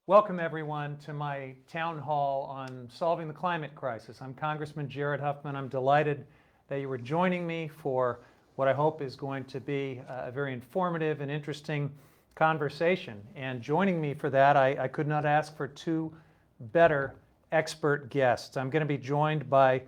Welcome everyone to my town hall on solving the climate crisis. I'm Congressman Huffman. I'm delighted that you were joining me for what I hope is going to be a very informative and interesting conversation. And joining me for that, I could not ask for two better expert guests. I'm going to be joined by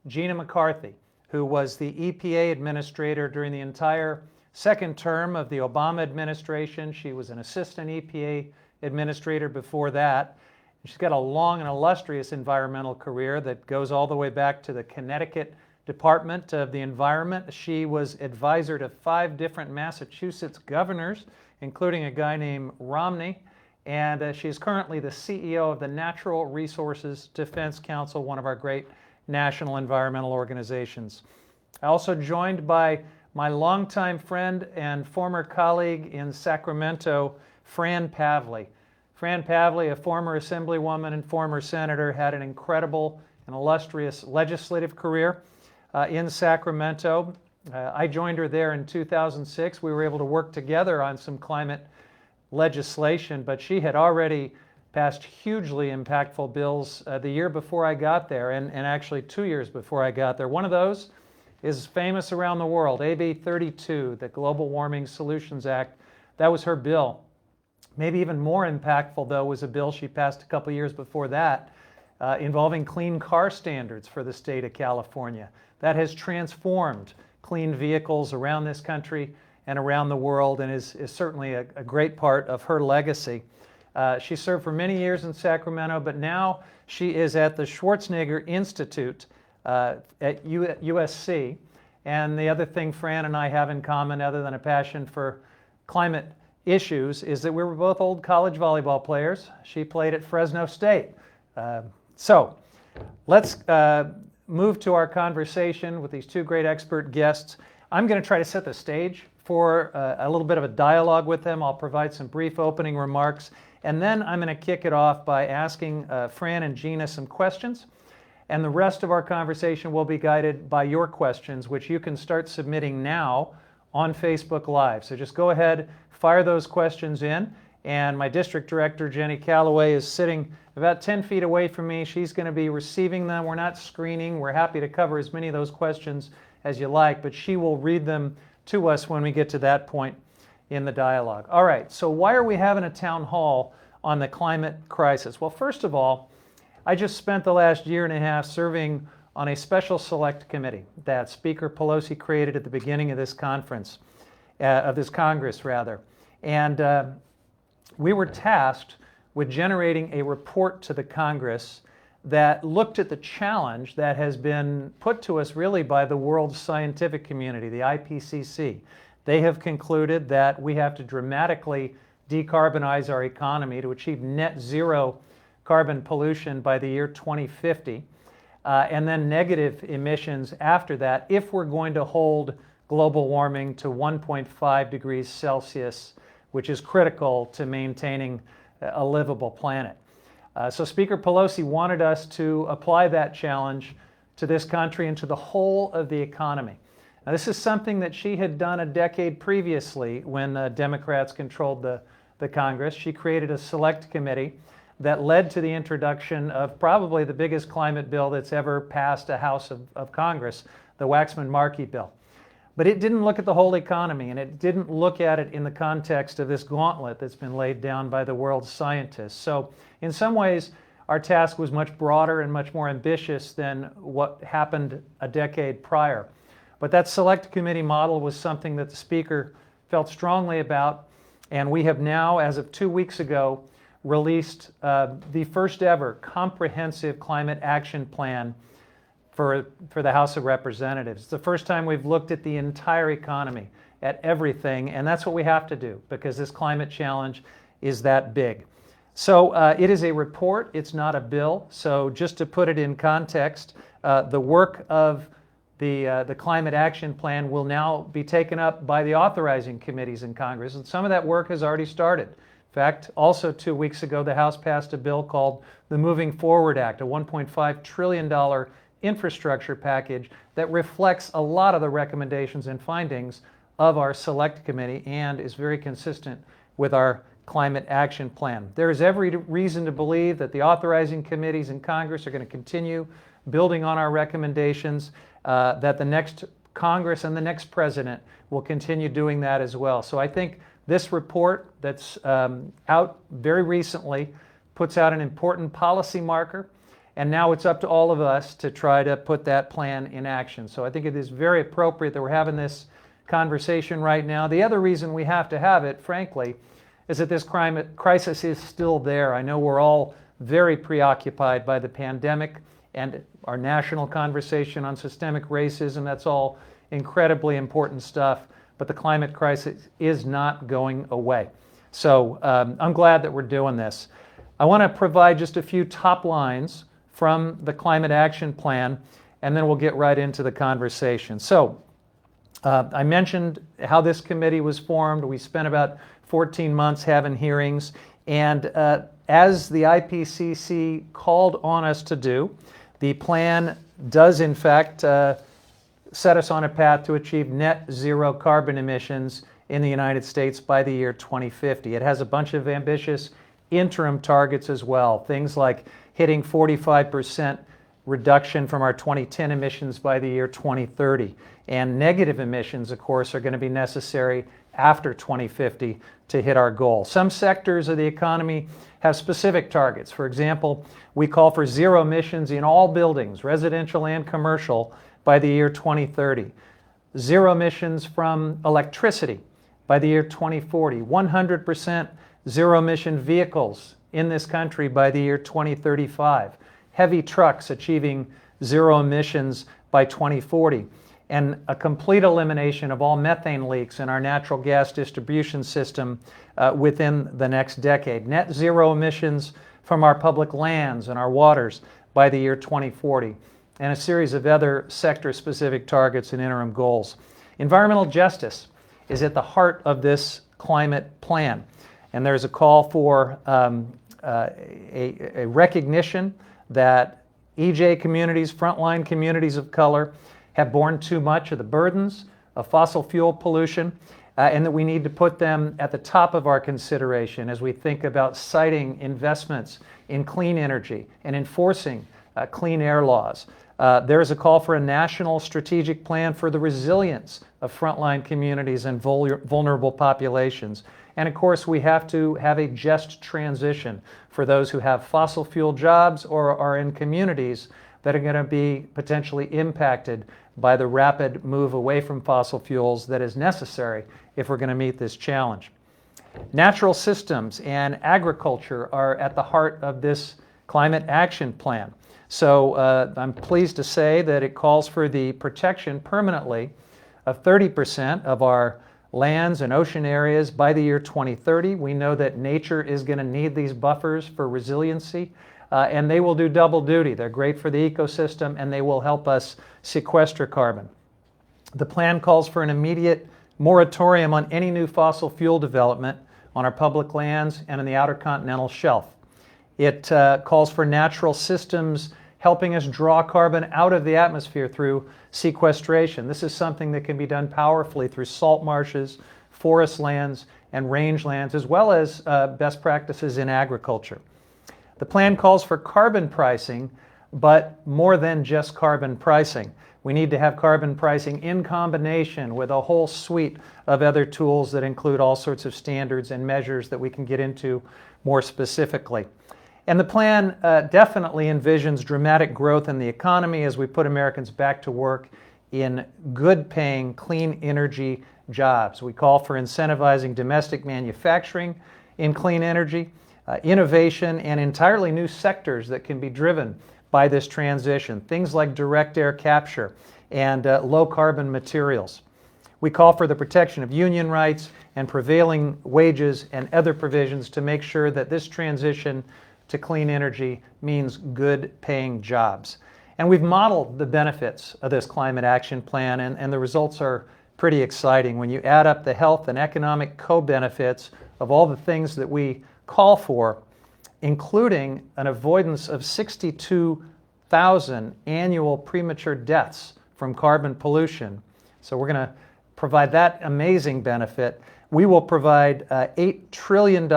Gina McCarthy, who was the EPA administrator during the entire second term of the Obama administration. She was an assistant EPA administrator before that. She's got a long and illustrious environmental career that goes all the way back to the Connecticut Department of the Environment. She was advisor to 5 different Massachusetts governors, including a guy named Romney, and she's currently the CEO of the Natural Resources Defense Council, one of our great national environmental organizations. I'm also joined by my longtime friend and former colleague in Sacramento, Fran Pavley. Fran Pavley, a former assemblywoman and former senator, had an incredible and illustrious legislative career in Sacramento. I joined her there in 2006. We were able to work together on some climate legislation, but she had already passed hugely impactful bills the year before I got there, and actually 2 years before I got there. One of those is famous around the world, AB 32, the Global Warming Solutions Act. That was her bill. Maybe even more impactful, though, was a bill she passed a couple years before that involving clean car standards for the state of California. That has transformed clean vehicles around this country and around the world, and is certainly a great part of her legacy. She served for many years in Sacramento, but now she is at the Schwarzenegger Institute at USC. And the other thing Fran and I have in common, other than a passion for climate issues, is that we were both old college volleyball players. She played at Fresno State. So let's move to our conversation with these two great expert guests. I'm going to try to set the stage for a little bit of a dialogue with them. I'll provide some brief opening remarks, and then I'm going to kick it off by asking Fran and Gina some questions. And the rest of our conversation will be guided by your questions, which you can start submitting now on Facebook Live. So just go ahead, fire those questions in, and my district director, Jenny Calloway, is sitting about 10 feet away from me. She's going to be receiving them. We're not screening. We're happy to cover as many of those questions as you like, but she will read them to us when we get to that point in the dialogue. All right, so why are we having a town hall on the climate crisis? Well, first of all, I just spent the last year and a half serving on a special select committee that Speaker Pelosi created at the beginning of this conference, of this Congress rather. And we were tasked with generating a report to the Congress that looked at the challenge that has been put to us really by the world's scientific community, the IPCC. They have concluded that we have to dramatically decarbonize our economy to achieve net zero carbon pollution by the year 2050, and then negative emissions after that if we're going to hold global warming to 1.5 degrees Celsius, which is critical to maintaining a livable planet. So Speaker Pelosi wanted us to apply that challenge to this country and to the whole of the economy. Now, this is something that she had done a decade previously when Democrats controlled the Congress. She created a select committee that led to the introduction of probably the biggest climate bill that's ever passed a House of Congress, the Waxman-Markey bill. But it didn't look at the whole economy, and it didn't look at it in the context of this gauntlet that's been laid down by the world's scientists. So in some ways, our task was much broader and much more ambitious than what happened a decade prior. But that select committee model was something that the Speaker felt strongly about, and we have now, as of 2 weeks ago, released the first ever comprehensive climate action plan for the House of Representatives. It's the first time we've looked at the entire economy, at everything, and that's what we have to do because this climate challenge is that big. So it is a report, it's not a bill. So just to put it in context, the work of the Climate Action Plan will now be taken up by the authorizing committees in Congress, and some of that work has already started. In fact, also 2 weeks ago, the House passed a bill called the Moving Forward Act, a $1.5 trillion infrastructure package that reflects a lot of the recommendations and findings of our select committee and is very consistent with our Climate Action Plan. There is every reason to believe that the authorizing committees in Congress are going to continue building on our recommendations, that the next Congress and the next president will continue doing that as well. So I think this report that's out very recently puts out an important policy marker, and now it's up to all of us to try to put that plan in action. So I think it is very appropriate that we're having this conversation right now. The other reason we have to have it, frankly, is that this climate crisis is still there. I know we're all very preoccupied by the pandemic and our national conversation on systemic racism. That's all incredibly important stuff, but the climate crisis is not going away. So I'm glad that we're doing this. I want to provide just a few top lines from the Climate Action Plan, and then we'll get right into the conversation. So I mentioned how this committee was formed. We spent about 14 months having hearings, and as the IPCC called on us to do, the plan does in fact set us on a path to achieve net zero carbon emissions in the United States by the year 2050. It has a bunch of ambitious interim targets as well, things like hitting 45% reduction from our 2010 emissions by the year 2030. And negative emissions, of course, are going to be necessary after 2050 to hit our goal. Some sectors of the economy have specific targets. For example, we call for zero emissions in all buildings, residential and commercial, by the year 2030. Zero emissions from electricity by the year 2040. 100% zero emission vehicles in this country by the year 2035. Heavy trucks achieving zero emissions by 2040. And a complete elimination of all methane leaks in our natural gas distribution system within the next decade. Net zero emissions from our public lands and our waters by the year 2040. And a series of other sector-specific targets and interim goals. Environmental justice is at the heart of this climate plan. And there's a call for a recognition that EJ communities, frontline communities of color, have borne too much of the burdens of fossil fuel pollution, and that we need to put them at the top of our consideration as we think about citing investments in clean energy and enforcing clean air laws. There is a call for a national strategic plan for the resilience of frontline communities and vulnerable populations. And of course, we have to have a just transition for those who have fossil fuel jobs or are in communities that are going to be potentially impacted by the rapid move away from fossil fuels that is necessary if we're going to meet this challenge. Natural systems and agriculture are at the heart of this climate action plan. So I'm pleased to say that it calls for the protection permanently of 30% of our lands and ocean areas by the year 2030. We know that nature is going to need these buffers for resiliency, and they will do double duty. They're great for the ecosystem, and they will help us sequester carbon. The plan calls for an immediate moratorium on any new fossil fuel development on our public lands and in the outer continental shelf. It calls for natural systems helping us draw carbon out of the atmosphere through sequestration. This is something that can be done powerfully through salt marshes, forest lands, and rangelands, as well as best practices in agriculture. The plan calls for carbon pricing, but more than just carbon pricing. We need to have carbon pricing in combination with a whole suite of other tools that include all sorts of standards and measures that we can get into more specifically. And the plan definitely envisions dramatic growth in the economy as we put Americans back to work in good-paying, clean energy jobs. We call for incentivizing domestic manufacturing in clean energy, innovation, and entirely new sectors that can be driven by this transition, things like direct air capture and low-carbon materials. We call for the protection of union rights and prevailing wages and other provisions to make sure that this transition to clean energy means good-paying jobs. And we've modeled the benefits of this climate action plan, and the results are pretty exciting. When you add up the health and economic co-benefits of all the things that we call for, including an avoidance of 62,000 annual premature deaths from carbon pollution. So we're going to provide that amazing benefit. we will provide $8 trillion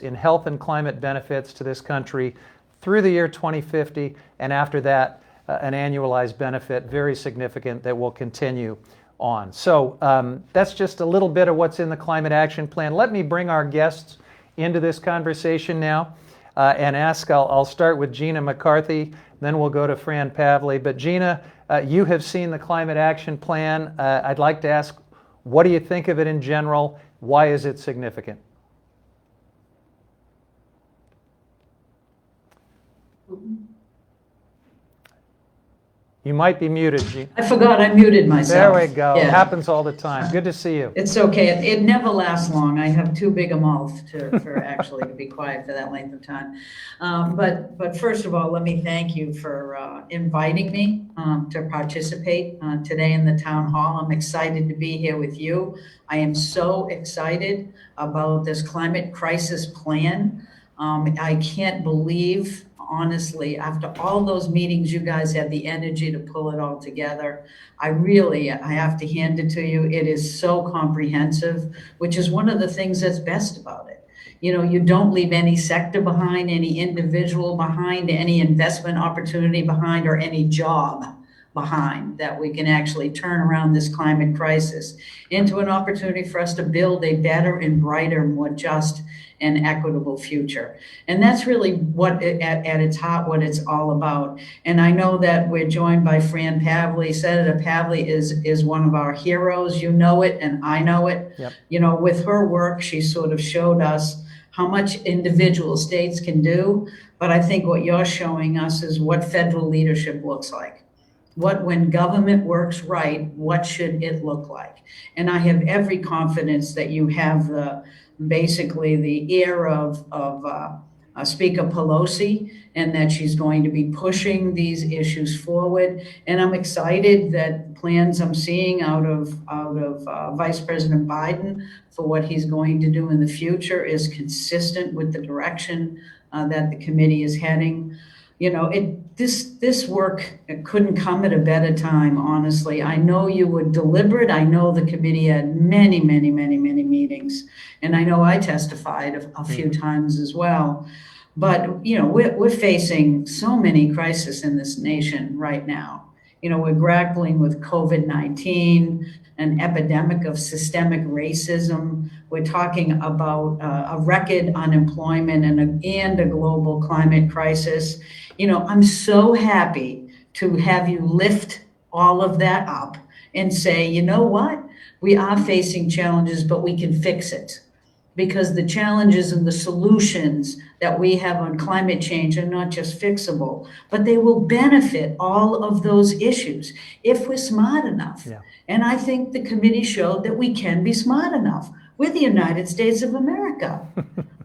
in health and climate benefits to this country through the year 2050, and after that, an annualized benefit, very significant, that will continue on. So that's just a little bit of what's in the Climate Action Plan. Let me bring our guests into this conversation now and ask, I'll start with Gina McCarthy, then we'll go to Fran Pavley. But Gina, you have seen the Climate Action Plan. I'd like to ask, what do you think of it in general? Why is it significant? You might be muted, Gina. I forgot I muted myself. There we go. Yeah. It happens all the time. Good to see you. It's okay. It never lasts long. I have too big a mouth for actually to be quiet for that length of time. But first of all, let me thank you for inviting me to participate today in the town hall. I'm excited to be here with you. I am so excited about this climate crisis plan. I can't believe, honestly, after all those meetings, you guys had the energy to pull it all together. I have to hand it to you. It is so comprehensive, which is one of the things that's best about it. You know, you don't leave any sector behind, any individual behind, any investment opportunity behind, or any job behind, that we can actually turn around this climate crisis into an opportunity for us to build a better and brighter, more just and equitable future. And that's really what, at its heart, what it's all about. And I know that we're joined by Fran Pavley. Senator Pavley is one of our heroes. You know it, and I know it. Yep. You know, with her work, she sort of showed us how much individual states can do. But I think what you're showing us is what federal leadership looks like. When government works right, what should it look like? And I have every confidence that you have basically the ear of Speaker Pelosi, and that she's going to be pushing these issues forward. And I'm excited that plans I'm seeing out of Vice President Biden for what he's going to do in the future is consistent with the direction that the committee is heading. You know, this work couldn't come at a better time, honestly. I know you were deliberate. I know the committee had many meetings, and I know I testified a few times as well. But, you know, we're facing so many crises in this nation right now. You know, we're grappling with COVID-19, an epidemic of systemic racism. We're talking about a record unemployment and a global climate crisis. You know, I'm so happy to have you lift all of that up and say, you know what? We are facing challenges, but we can fix it. Because the challenges and the solutions that we have on climate change are not just fixable, but they will benefit all of those issues if we're smart enough. Yeah. And I think the committee showed that we can be smart enough. We're the United States of America.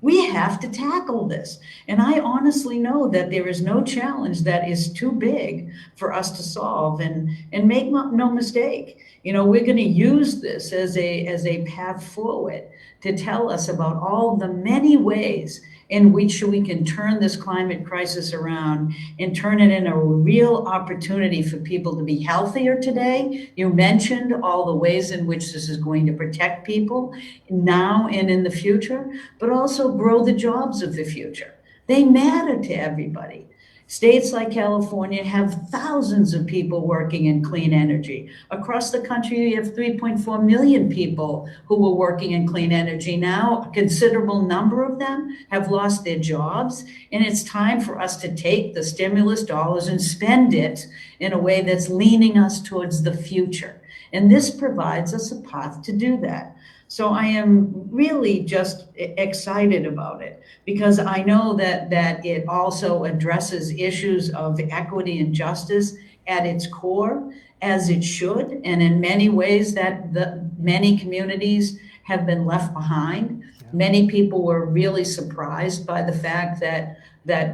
We have to tackle this. And I honestly know that there is no challenge that is too big for us to solve. And make no mistake, you know, we're going to use this as a path forward to tell us about all the many ways in which we can turn this climate crisis around and turn it into a real opportunity for people to be healthier today. You mentioned all the ways in which this is going to protect people now and in the future, but also grow the jobs of the future. They matter to everybody. States like California have thousands of people working in clean energy. Across the country, you have 3.4 million people who were working in clean energy. Now, a considerable number of them have lost their jobs, and it's time for us to take the stimulus dollars and spend it in a way that's leaning us towards the future. And this provides us a path to do that. So I am really just excited about it, because I know that it also addresses issues of equity and justice at its core, as it should. And in many ways that many communities have been left behind. Yeah. Many people were really surprised by the fact that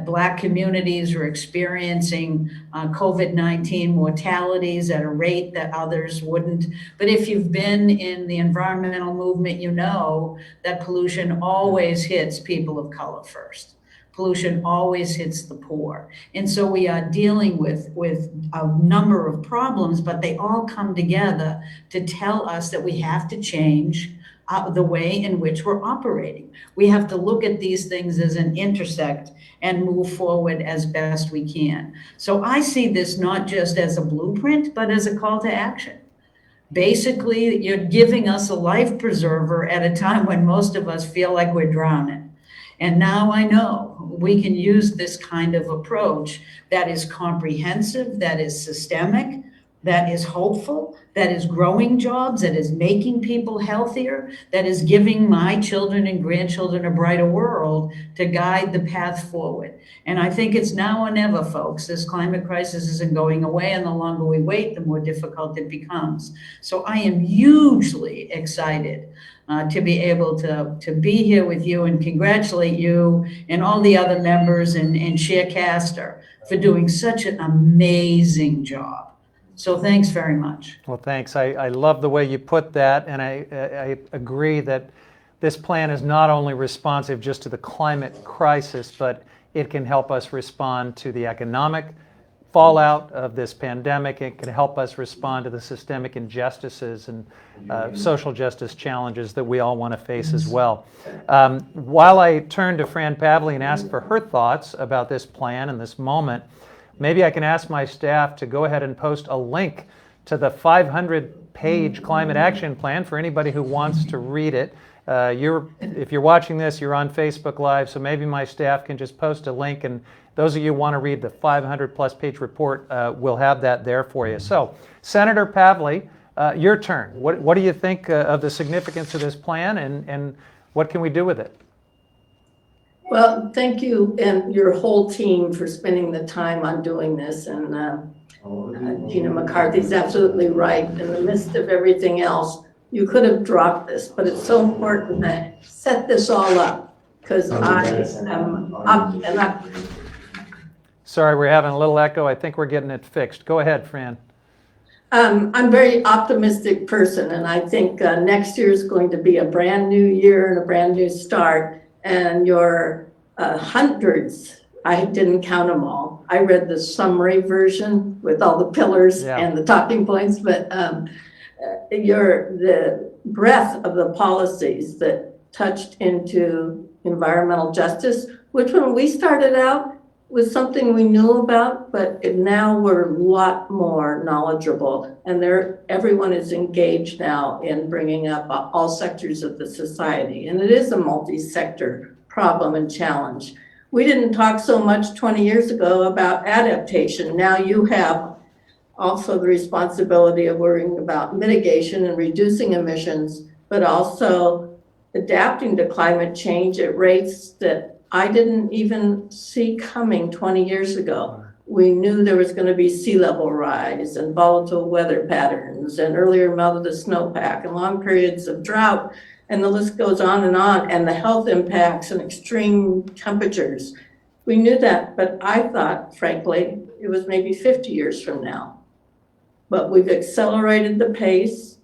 Black communities are experiencing COVID-19 mortalities at a rate that others wouldn't. But if you've been in the environmental movement, you know that pollution always hits people of color first. Pollution always hits the poor. And so we are dealing with a number of problems, but they all come together to tell us that we have to change the way in which we're operating. We have to look at these things as an intersect and move forward as best we can. So I see this not just as a blueprint, but as a call to action. Basically, you're giving us a life preserver at a time when most of us feel like we're drowning. And now I know we can use this kind of approach that is comprehensive, that is systemic, that is hopeful, that is growing jobs, that is making people healthier, that is giving my children and grandchildren a brighter world to guide the path forward. And I think it's now or never, folks. This climate crisis isn't going away, and the longer we wait, the more difficult it becomes. So I am hugely excited to be able to be here with you and congratulate you and all the other members and Sharecaster for doing such an amazing job. So thanks very much. Well, thanks. I love the way you put that, and I agree that this plan is not only responsive just to the climate crisis, but it can help us respond to the economic fallout of this pandemic. It can help us respond to the systemic injustices and social justice challenges that we all want to face as well. While I turn to Fran Pavley and ask for her thoughts about this plan and this moment, maybe I can ask my staff to go ahead and post a link to the 500-page climate action plan for anybody who wants to read it. If you're watching this, you're on Facebook Live, so maybe my staff can just post a link, and those of you who want to read the 500-plus page report, we'll have that there for you. So, Senator Pavley, your turn. What do you think of the significance of this plan, and what can we do with it? Well, thank you and your whole team for spending the time on doing this. And Gina McCarthy's absolutely right. In the midst of everything else, you could have dropped this, but it's so important to set this all up because I am up and up. Sorry, we're having a little echo. I think we're getting it fixed. Go ahead, Fran. I'm a very optimistic person, and I think next year is going to be a brand new year and a brand new start. And your hundreds, I didn't count them all. I read the summary version with all the pillars and the talking points, but the breadth of the policies that touched into environmental justice, which when we started out was something we knew about, but now we're a lot more knowledgeable, and everyone is engaged now in bringing up all sectors of the society, and it is a multi-sector problem and challenge. We didn't talk so much 20 years ago about adaptation. Now you have also the responsibility of worrying about mitigation and reducing emissions, but also adapting to climate change at rates that I didn't even see coming 20 years ago. We knew there was going to be sea level rise and volatile weather patterns and earlier melt of the snowpack and long periods of drought, and the list goes on, and the health impacts and extreme temperatures. We knew that, but I thought, frankly, it was maybe 50 years from now. But we've accelerated the pace.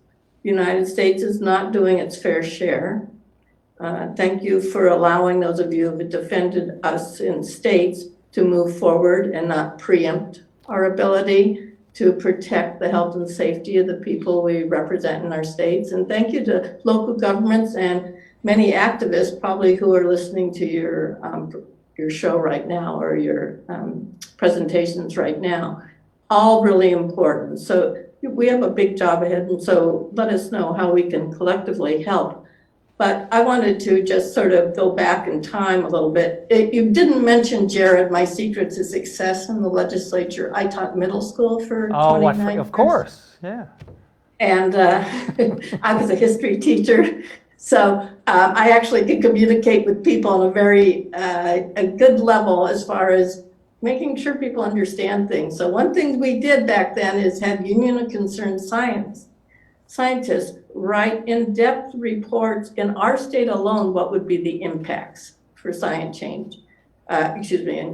The United States is not doing its fair share. Thank you for allowing those of you who have defended us in states to move forward and not preempt our ability to protect the health and safety of the people we represent in our states. And thank you to local governments and many activists probably who are listening to your show right now or your presentations right now. All really important. So we have a big job ahead, and so let us know how we can collectively help. But I wanted to just sort of go back in time a little bit. You didn't mention, Jared, my secret to success in the legislature. I taught middle school for 29 years. Of course, yeah. And I was a history teacher. So I actually could communicate with people on a very a good level as far as making sure people understand things. So one thing we did back then is have Union of Concerned scientists write in-depth reports in our state alone, what would be the impacts for and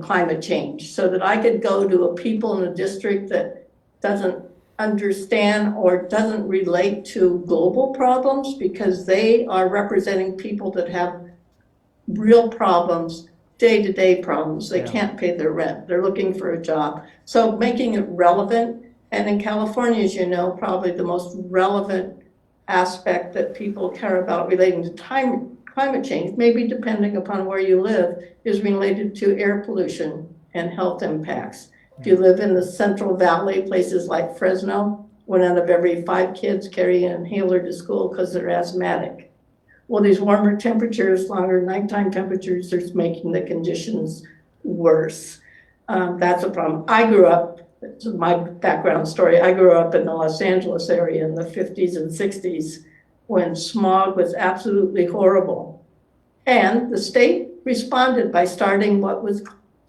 climate change, so that I could go to a people in a district that doesn't understand or doesn't relate to global problems because they are representing people that have real problems, day-to-day problems. They can't pay their rent. They're looking for a job. So making it relevant. And in California, as you know, probably the most relevant aspect that people care about relating to climate change, maybe depending upon where you live, is related to air pollution and health impacts. If you live in the Central Valley, places like Fresno, 1 out of every 5 kids carry an inhaler to school because they're asthmatic. Well, these warmer temperatures, longer nighttime temperatures, are making the conditions worse. That's a problem. I grew up, my background story, I grew up in the Los Angeles area in the 50s and 60s when smog was absolutely horrible. And the state responded by starting what was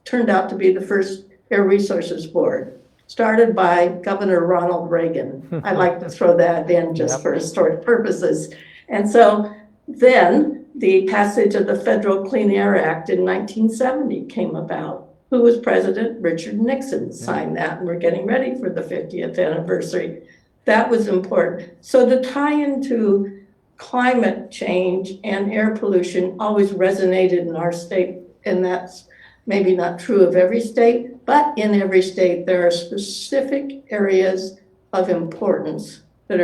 turned out to be the first Air Resources Board, started by Governor Ronald Reagan. I like to throw that in just for historic purposes. And so then the passage of the Federal Clean Air Act in 1970 came about. Who was president? Richard Nixon signed that, and we're getting ready for the 50th anniversary. That was important. So the tie into climate change and air pollution always resonated in our state, and that's maybe not true of every state, but in every state there are specific areas of importance that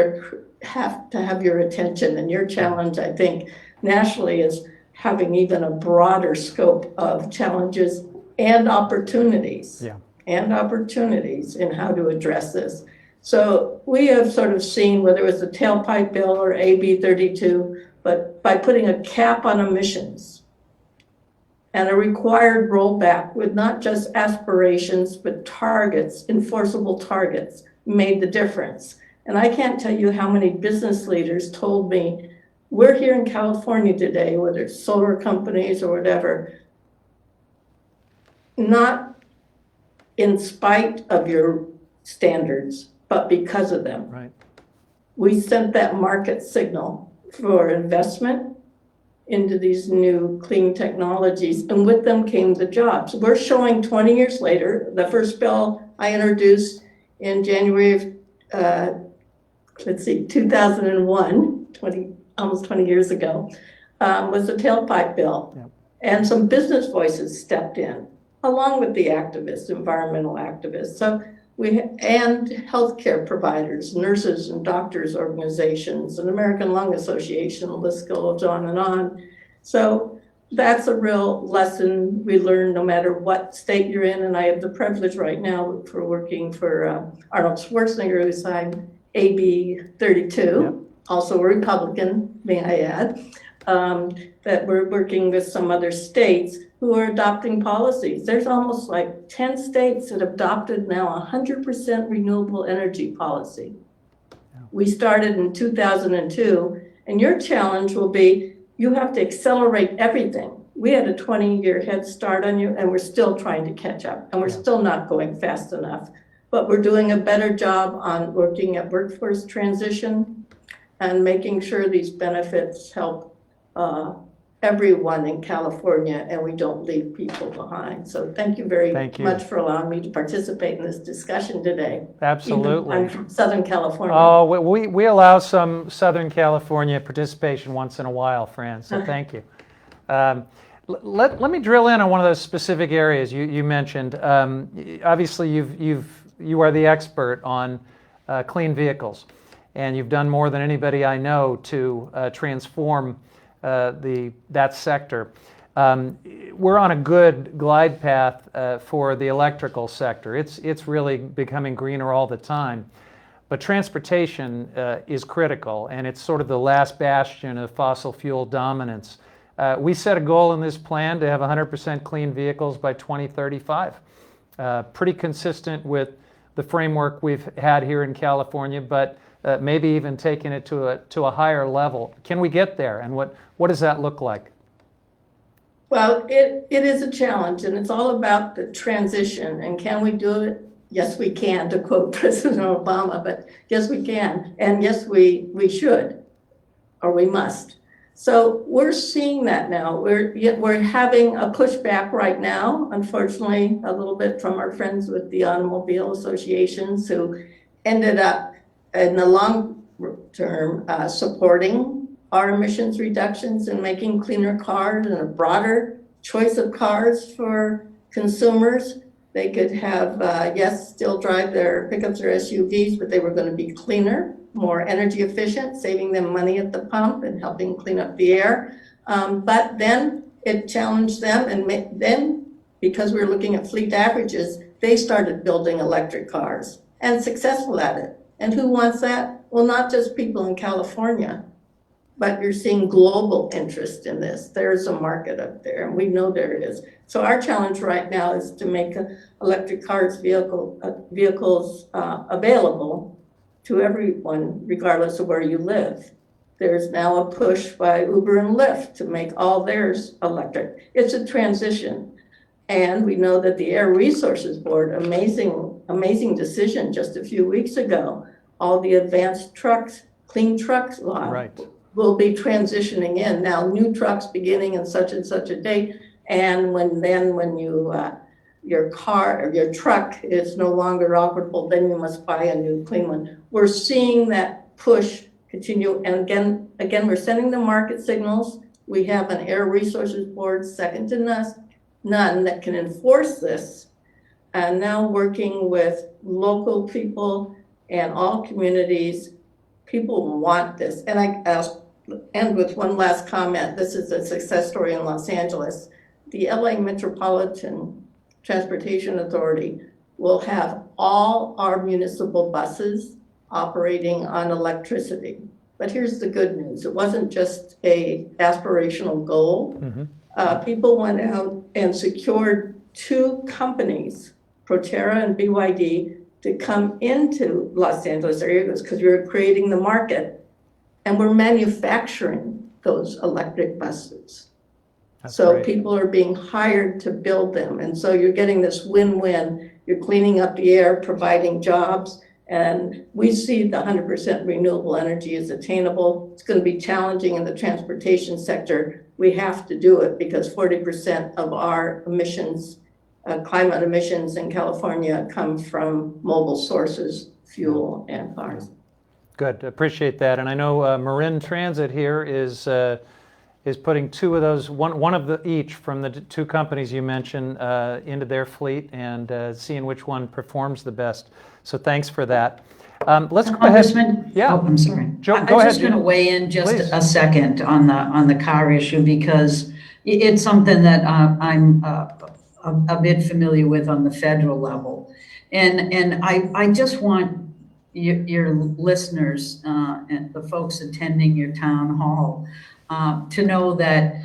have to have your attention. And your challenge, I think, nationally is having even a broader scope of challenges and opportunities, in how to address this. So we have sort of seen, whether it was the tailpipe bill or AB 32, but by putting a cap on emissions and a required rollback with not just aspirations, but targets, enforceable targets, made the difference. And I can't tell you how many business leaders told me, we're here in California today, whether it's solar companies or whatever, not in spite of your standards, but because of them. Right. We sent that market signal for investment into these new clean technologies, and with them came the jobs. We're showing 20 years later, the first bill I introduced in January of, 2001, almost 20 years ago, was the tailpipe bill. Yep. And some business voices stepped in, along with the activists, environmental activists. So and healthcare providers, nurses and doctors organizations, and American Lung Association, the list goes on and on. So that's a real lesson we learn no matter what state you're in. And I have the privilege right now for working for Arnold Schwarzenegger, who signed AB 32, also a Republican, may I add, that we're working with some other states who are adopting policies. There's almost like 10 states that have adopted now 100% renewable energy policy. We started in 2002, and your challenge will be, you have to accelerate everything. We had a 20-year head start on you, and we're still trying to catch up, and we're still not going fast enough. But we're doing a better job on working at workforce transition and making sure these benefits help everyone in California, and we don't leave people behind. So thank you very much for allowing me to participate in this discussion today. Absolutely. I'm from Southern California. Oh, we allow some Southern California participation once in a while, Fran, so thank you. Let me drill in on one of those specific areas you mentioned. Obviously, you are the expert on clean vehicles, and you've done more than anybody I know to transform that sector. We're on a good glide path for the electrical sector. It's really becoming greener all the time. But transportation is critical, and it's sort of the last bastion of fossil fuel dominance. We set a goal in this plan to have 100% clean vehicles by 2035. Pretty consistent with the framework we've had here in California, but maybe even taking it to a higher level. Can we get there, and what does that look like? Well, it is a challenge, and it's all about the transition. And can we do it? Yes, we can, to quote President Obama, but yes, we can. And yes, we should, or we must. So we're seeing that now. We're having a pushback right now, unfortunately, a little bit from our friends with the automobile associations, who ended up in the long term supporting our emissions reductions and making cleaner cars and a broader choice of cars for consumers. They could have, yes, still drive their pickups or SUVs, but they were going to be cleaner, more energy efficient, saving them money at the pump and helping clean up the air. But then it challenged them, and then because we were looking at fleet averages, they started building electric cars and successful at it. And who wants that? Well, not just people in California, but you're seeing global interest in this. There's a market up there, and we know there is. So our challenge right now is to make electric cars vehicles available to everyone, regardless of where you live. There's now a push by Uber and Lyft to make all theirs electric. It's a transition. And we know that the Air Resources Board, amazing decision just a few weeks ago, all the advanced trucks, clean trucks law will be transitioning in. Now, new trucks beginning in such and such a date, and when you your car or your truck is no longer operable, then you must buy a new clean one. We're seeing that push continue, and again, we're sending the market signals. We have an Air Resources Board, second to none, that can enforce this, and now working with local people and all communities. People want this, and I'll end with one last comment. This is a success story in Los Angeles. The LA Metropolitan Transportation Authority will have all our municipal buses operating on electricity. But here's the good news. It wasn't just a aspirational goal. People went out and secured 2 companies, Proterra and BYD, to come into Los Angeles area because we were creating the market, and we're manufacturing those electric buses. So great. People are being hired to build them. And so you're getting this win-win. You're cleaning up the air, providing jobs, and we see the 100% renewable energy is attainable. It's going to be challenging in the transportation sector. We have to do it because 40% of our emissions, climate emissions in California, come from mobile sources, fuel and cars. Good, appreciate that. And I know Marin Transit here is putting 2 of those, one of the each from the 2 companies you mentioned into their fleet, and seeing which one performs the best. So thanks for that. Let's go ahead. Congressman? Yeah. Oh, I'm sorry. Go I'm ahead, just going to Gina. weigh in just Please. a second on the car issue, because it's something that I'm a bit familiar with on the federal level. And I just want your listeners and the folks attending your town hall to know that,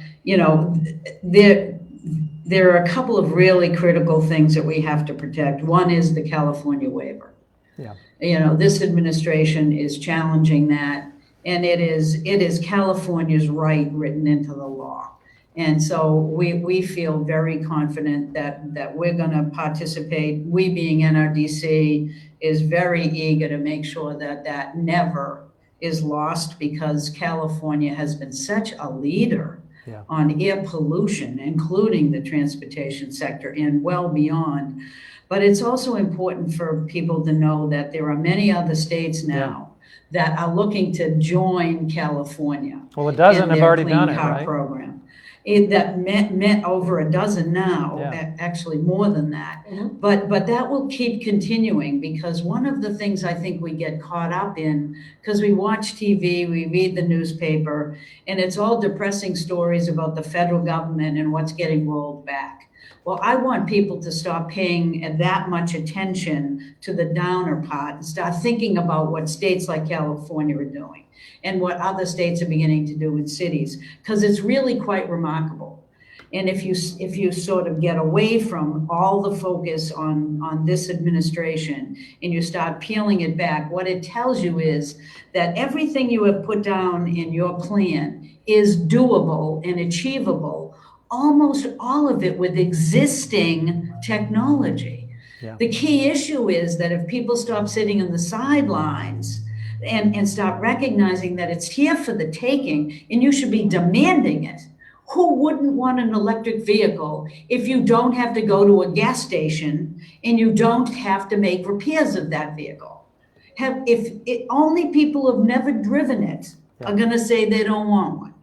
there are a couple of really critical things that we have to protect. One is the California waiver. Yeah. This administration is challenging that, and it is California's right written into the law. And so we feel very confident that we're going to participate. We, being NRDC, is very eager to make sure that never is lost, because California has been such a leader on air pollution, including the transportation sector and well beyond. But it's also important for people to know that there are many other states now that are looking to join California. Well, a dozen have already done it, Clean Car right? Program. That met over a dozen now, actually more than that. But that will keep continuing, because one of the things I think we get caught up in, because we watch TV, we read the newspaper, and it's all depressing stories about the federal government and what's getting rolled back. Well, I want people to stop paying that much attention to the downer part and start thinking about what states like California are doing and what other states are beginning to do in cities, because it's really quite remarkable. And if you sort of get away from all the focus on this administration and you start peeling it back, what it tells you is that everything you have put down in your plan is doable and achievable, almost all of it with existing technology. The key issue is that if people stop sitting on the sidelines and start recognizing that it's here for the taking and you should be demanding it. Who wouldn't want an electric vehicle if you don't have to go to a gas station and you don't have to make repairs of that vehicle? Only people who've never driven it are going to say they don't want one.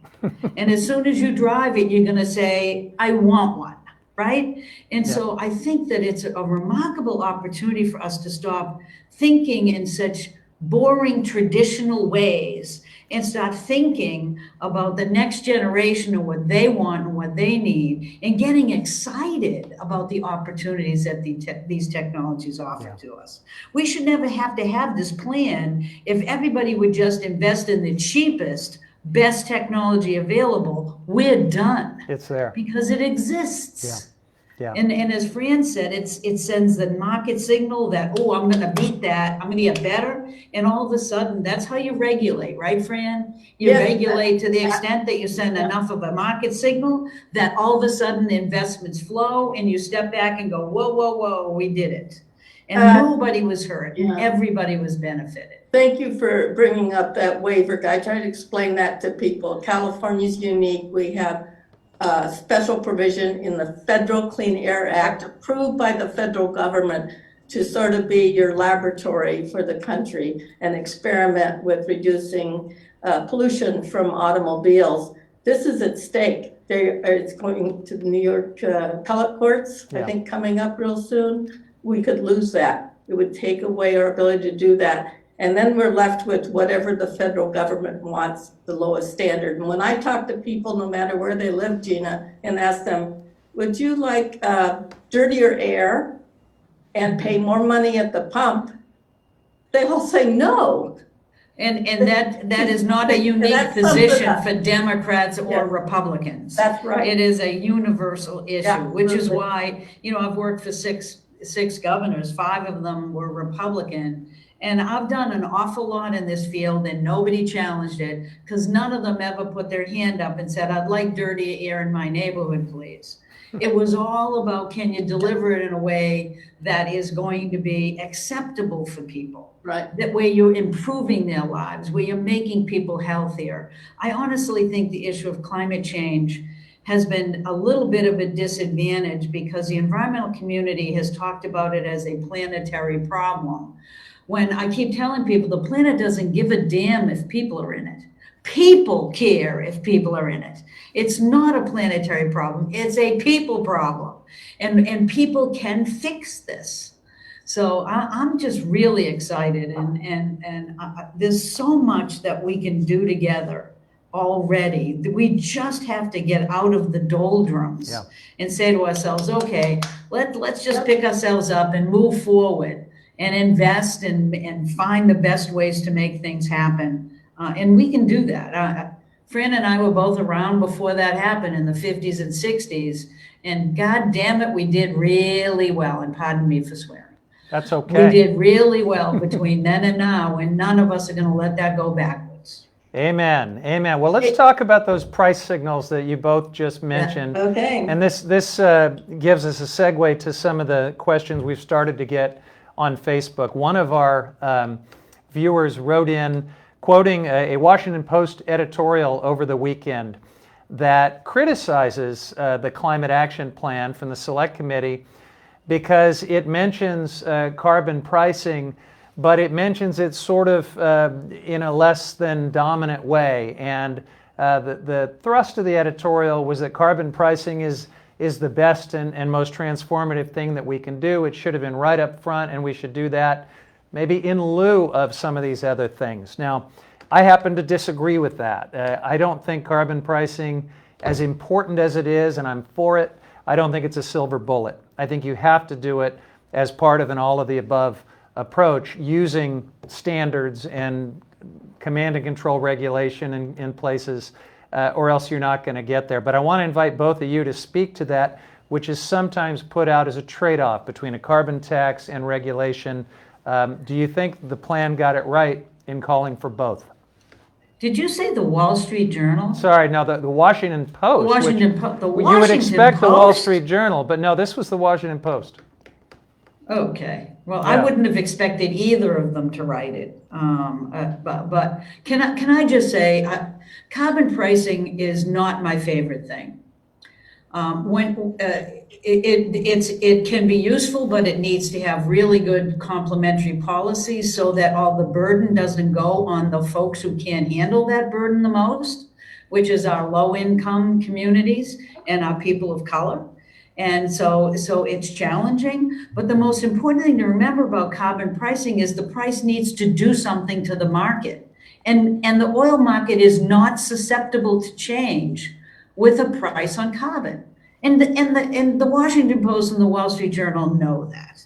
And as soon as you drive it, you're going to say, I want one, right? And so I think that it's a remarkable opportunity for us to stop thinking in such boring traditional ways and start thinking about the next generation and what they want and what they need, and getting excited about the opportunities that these technologies offer to us. We should never have to have this plan if everybody would just invest in the cheapest, best technology available. We're done. It's there. Because it exists. Yeah. Yeah. And as Fran said, it sends the market signal that, oh, I'm going to beat that, I'm going to get better. And all of a sudden, that's how you regulate, right, Fran? You regulate to the extent that you send enough of a market signal that all of a sudden investments flow and you step back and go, whoa, whoa, whoa, we did it. And nobody was hurt. Everybody was benefited. Thank you for bringing up that waiver. I try to explain that to people. California's unique. We have special provision in the Federal Clean Air Act approved by the federal government to sort of be your laboratory for the country and experiment with reducing pollution from automobiles. This is at stake. It's going to the New York appellate courts, I think, coming up real soon. We could lose that. It would take away our ability to do that. And then we're left with whatever the federal government wants, the lowest standard. And when I talk to people, no matter where they live, Gina, and ask them, would you like dirtier air and pay more money at the pump? They all say no. And that is not a unique position for Democrats or Republicans. That's right. It is a universal issue, which is absolutely. why, I've worked for six governors, 5 of them were Republican. And I've done an awful lot in this field and nobody challenged it because none of them ever put their hand up and said, I'd like dirty air in my neighborhood, please. It was all about, can you deliver it in a way that is going to be acceptable for people? Right. That way you're improving their lives, where you're making people healthier. I honestly think the issue of climate change has been a little bit of a disadvantage because the environmental community has talked about it as a planetary problem. When I keep telling people the planet doesn't give a damn if people are in it. People care if people are in it. It's not a planetary problem, it's a people problem. And people can fix this. So I'm just really excited and there's so much that we can do together already. We just have to get out of the doldrums and say to ourselves, okay, let's just pick ourselves up and move forward. And invest and find the best ways to make things happen. And we can do that. Fran and I were both around before that happened in the 50s and 60s. And God damn it, we did really well. And pardon me for swearing. That's okay. We did really well between then and now. And none of us are going to let that go backwards. Amen. Amen. Well, let's talk about those price signals that you both just mentioned. Okay. And this gives us a segue to some of the questions we've started to get on Facebook. One of our viewers wrote in quoting a Washington Post editorial over the weekend that criticizes the Climate Action Plan from the Select Committee because it mentions carbon pricing, but it mentions it sort of in a less than dominant way. And the thrust of the editorial was that carbon pricing is the best and most transformative thing that we can do. It should have been right up front, and we should do that maybe in lieu of some of these other things. Now, I happen to disagree with that. I don't think carbon pricing, as important as it is, and I'm for it, I don't think it's a silver bullet. I think you have to do it as part of an all-of-the-above approach, using standards and command and control regulation in places or else you're not going to get there. But I want to invite both of you to speak to that, which is sometimes put out as a trade-off between a carbon tax and regulation. Do you think the plan got it right in calling for both? Did you say the Wall Street Journal? Sorry, no, the Washington Post. Washington Post. You would expect the Wall Street Journal, but no, this was the Washington Post. Okay. Well, I wouldn't have expected either of them to write it. But can I just say, carbon pricing is not my favorite thing. It can be useful, but it needs to have really good complementary policies so that all the burden doesn't go on the folks who can't handle that burden the most, which is our low-income communities and our people of color. And so it's challenging, but the most important thing to remember about carbon pricing is the price needs to do something to the market. And the oil market is not susceptible to change with a price on carbon. And the Washington Post and the Wall Street Journal know that.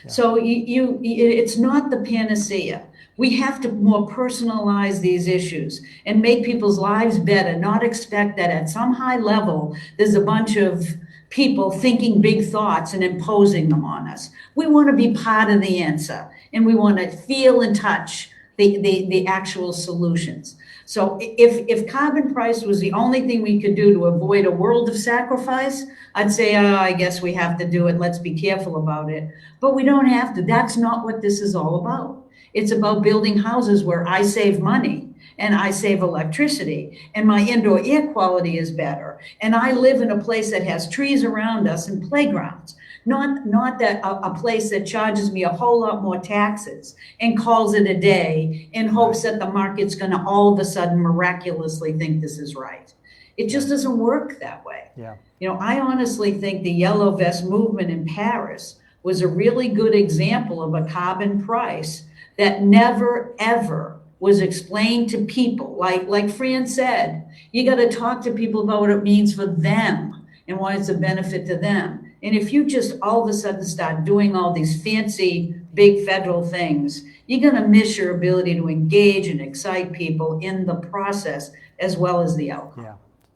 Yeah. So it's not the panacea. We have to more personalize these issues and make people's lives better, not expect that at some high level, there's a bunch of people thinking big thoughts and imposing them on us. We want to be part of the answer, and we want to feel and touch the actual solutions. So if carbon price was the only thing we could do to avoid a world of sacrifice, I'd say, oh, I guess we have to do it. Let's be careful about it. But we don't have to. That's not what this is all about. It's about building houses where I save money and I save electricity and my indoor air quality is better. And I live in a place that has trees around us and playgrounds. Not that a place that charges me a whole lot more taxes and calls it a day in hopes that the market's going to all of a sudden miraculously think this is right. It just doesn't work that way. Yeah. I honestly think the Yellow Vest movement in Paris was a really good example of a carbon price that never, ever was explained to people. Like Fran said, you got to talk to people about what it means for them and why it's a benefit to them. And if you just all of a sudden start doing all these fancy, big federal things, you're going to miss your ability to engage and excite people in the process as well as the outcome.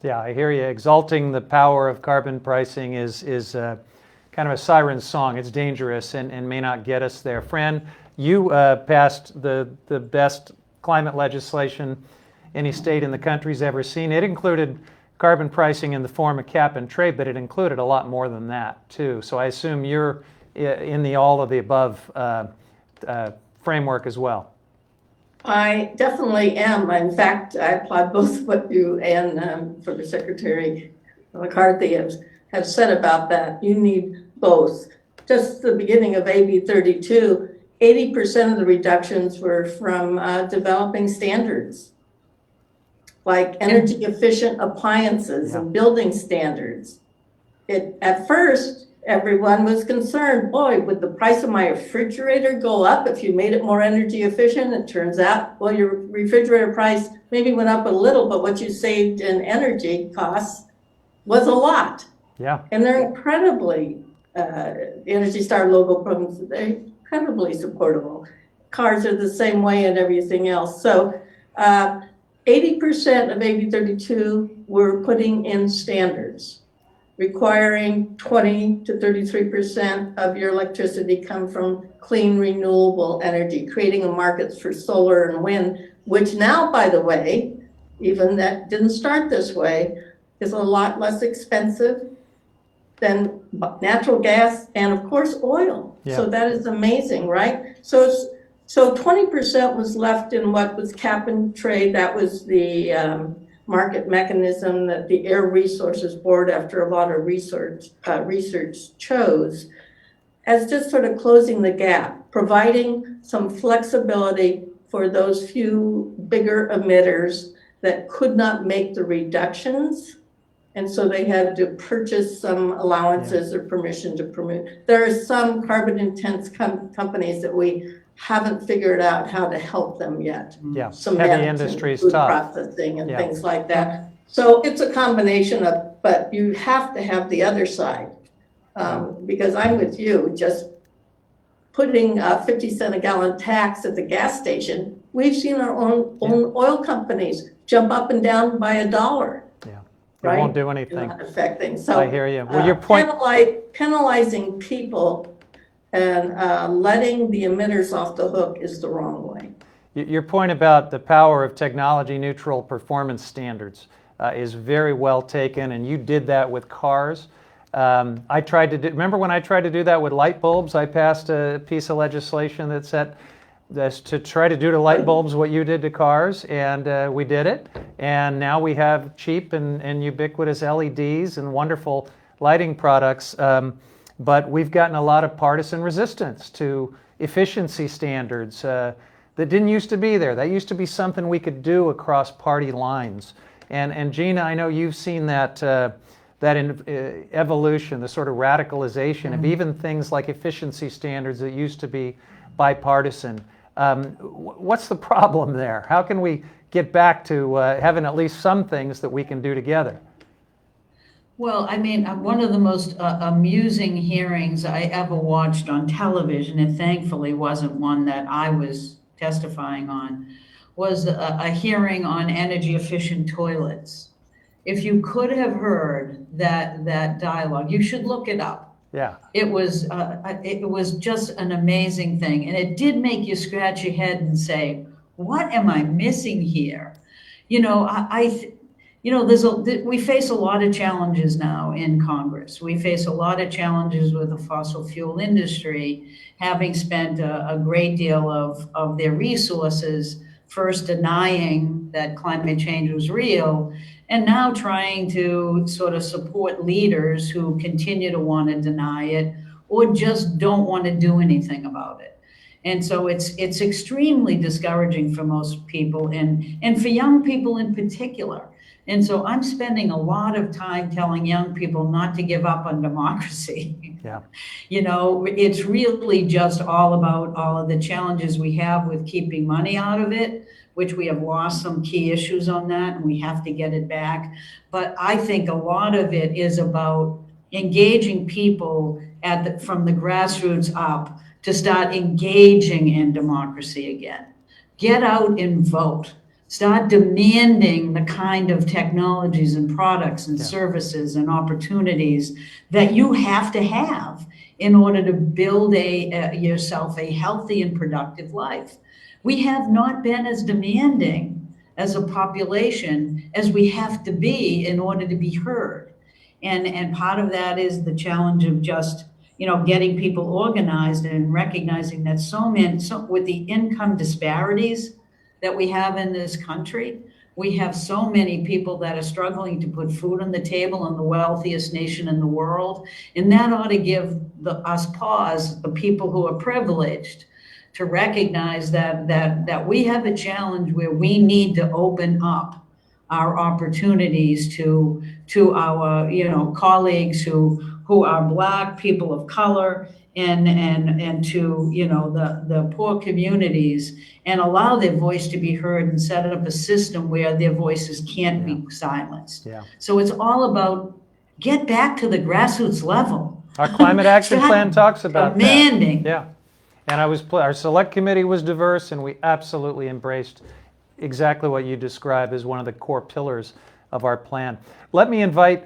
Yeah, I hear you. Exalting the power of carbon pricing is kind of a siren song. It's dangerous and may not get us there. Fran, you passed the best climate legislation any state in the country's ever seen. It included carbon pricing in the form of cap and trade, but it included a lot more than that too. So I assume you're in the all of the above framework as well. I definitely am. In fact, I applaud both what you and for the Secretary McCarthy have said about that. You need both. Just the beginning of AB 32, 80% of the reductions were from developing standards, like energy efficient appliances and building standards. At first, everyone was concerned, boy, would the price of my refrigerator go up if you made it more energy efficient? It turns out, well, your refrigerator price maybe went up a little, but what you saved in energy costs was a lot. Yeah. And they're incredibly, Energy Star logo programs, they're incredibly supportable. Cars are the same way and everything else. So 80% of AB 32 were putting in standards, requiring 20 to 33% of your electricity come from clean, renewable energy, creating a market for solar and wind, which now, by the way, even that didn't start this way, is a lot less expensive than natural gas and, of course, oil. Yeah. So that is amazing, right? So 20% was left in what was cap and trade. That was the market mechanism that the Air Resources Board, after a lot of research chose as just sort of closing the gap, providing some flexibility for those few bigger emitters that could not make the reductions. And so they had to purchase some allowances or permission to permit. There are some carbon intense companies that we haven't figured out how to help them yet. Yeah, Cement heavy industry is food tough. processing and things like that. So it's a combination of, but you have to have the other side. Because I'm with you, just putting a 50 cent a gallon tax at the gas station, we've seen our own oil companies jump up and down by $1. Yeah, it right? won't do anything. Not affecting. So I hear you. Well, your point. Penalizing people and letting the emitters off the hook is the wrong way. Your point about the power of technology-neutral performance standards is very well taken, and you did that with cars. I tried to do, remember when I tried to do that with light bulbs? I passed a piece of legislation that said to try to do to light bulbs what you did to cars, and we did it. And now we have cheap and ubiquitous LEDs and wonderful lighting products. But we've gotten a lot of partisan resistance to efficiency standards that didn't used to be there. That used to be something we could do across party lines. And Gina, I know you've seen that that evolution, the sort of radicalization of even things like efficiency standards that used to be bipartisan. What's the problem there? How can we get back to having at least some things that we can do together? Well, I mean, one of the most amusing hearings I ever watched on television, and thankfully wasn't one that I was testifying on, was a hearing on energy efficient toilets. If you could have heard that dialogue, you should look it up. Yeah. It was just an amazing thing, and it did make you scratch your head and say, "What am I missing here?" You know, we face a lot of challenges now in Congress. We face a lot of challenges with the fossil fuel industry, having spent a great deal of their resources first denying that climate change was real, and now trying to sort of support leaders who continue to want to deny it or just don't want to do anything about it. And so it's extremely discouraging for most people and for young people in particular. And so I'm spending a lot of time telling young people not to give up on democracy. Yeah. You know, it's really just all about all of the challenges we have with keeping money out of it, which we have lost some key issues on that, and we have to get it back. But I think a lot of it is about engaging people from the grassroots up to start engaging in democracy again. Get out and vote. Start demanding the kind of technologies and products and services and opportunities that you have to have in order to build yourself a healthy and productive life. We have not been as demanding as a population as we have to be in order to be heard. And part of that is the challenge of just, you know, getting people organized and recognizing that with the income disparities that we have in this country, we have so many people that are struggling to put food on the table in the wealthiest nation in the world. And that ought to give us pause, the people who are privileged, to recognize that we have a challenge where we need to open up our opportunities to our, you know, colleagues who are Black, people of color, and to, you know, the poor communities, and allow their voice to be heard and set up a system where their voices can't be silenced. Yeah. So it's all about get back to the grassroots level. Our climate action plan talks about demanding. that. Yeah. And our select committee was diverse, and we absolutely embraced exactly what you describe as one of the core pillars of our plan. Let me invite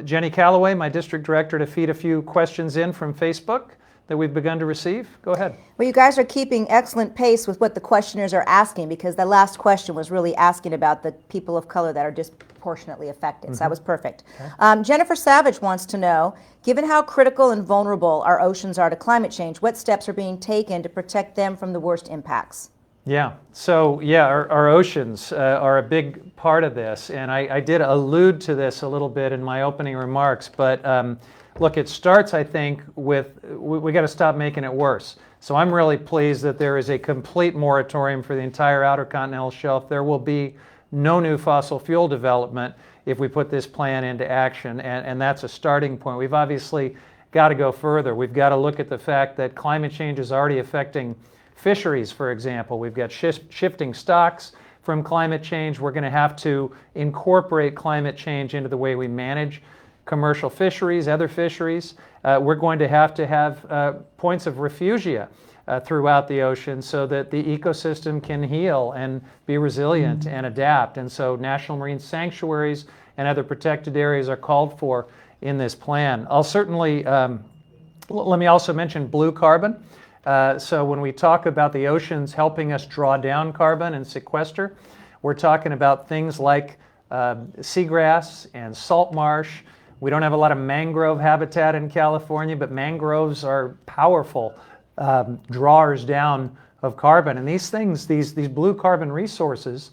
Jenny Calloway, my district director, to feed a few questions in from Facebook that we've begun to receive. Go ahead. Well, you guys are keeping excellent pace with what the questioners are asking, because the last question was really asking about the people of color that are disproportionately affected. So that was perfect. Okay. Jennifer Savage wants to know, given how critical and vulnerable our oceans are to climate change, what steps are being taken to protect them from the worst impacts? Yeah, so our oceans are a big part of this, and I did allude to this a little bit in my opening remarks, but look, it starts, I think, with we got to stop making it worse. So I'm really pleased that there is a complete moratorium for the entire Outer Continental Shelf. There will be no new fossil fuel development if we put this plan into action, and that's a starting point. We've obviously got to go further. We've got to look at the fact that climate change is already affecting fisheries, for example. We've got shifting stocks from climate change. We're going to have to incorporate climate change into the way we manage commercial fisheries, other fisheries. We're going to have points of refugia throughout the ocean so that the ecosystem can heal and be resilient and adapt. And so national marine sanctuaries and other protected areas are called for in this plan. I'll certainly, let me also mention blue carbon. So when we talk about the oceans helping us draw down carbon and sequester, we're talking about things like seagrass and salt marsh. We don't have a lot of mangrove habitat in California, but mangroves are powerful drawers down of carbon. And these things, these blue carbon resources,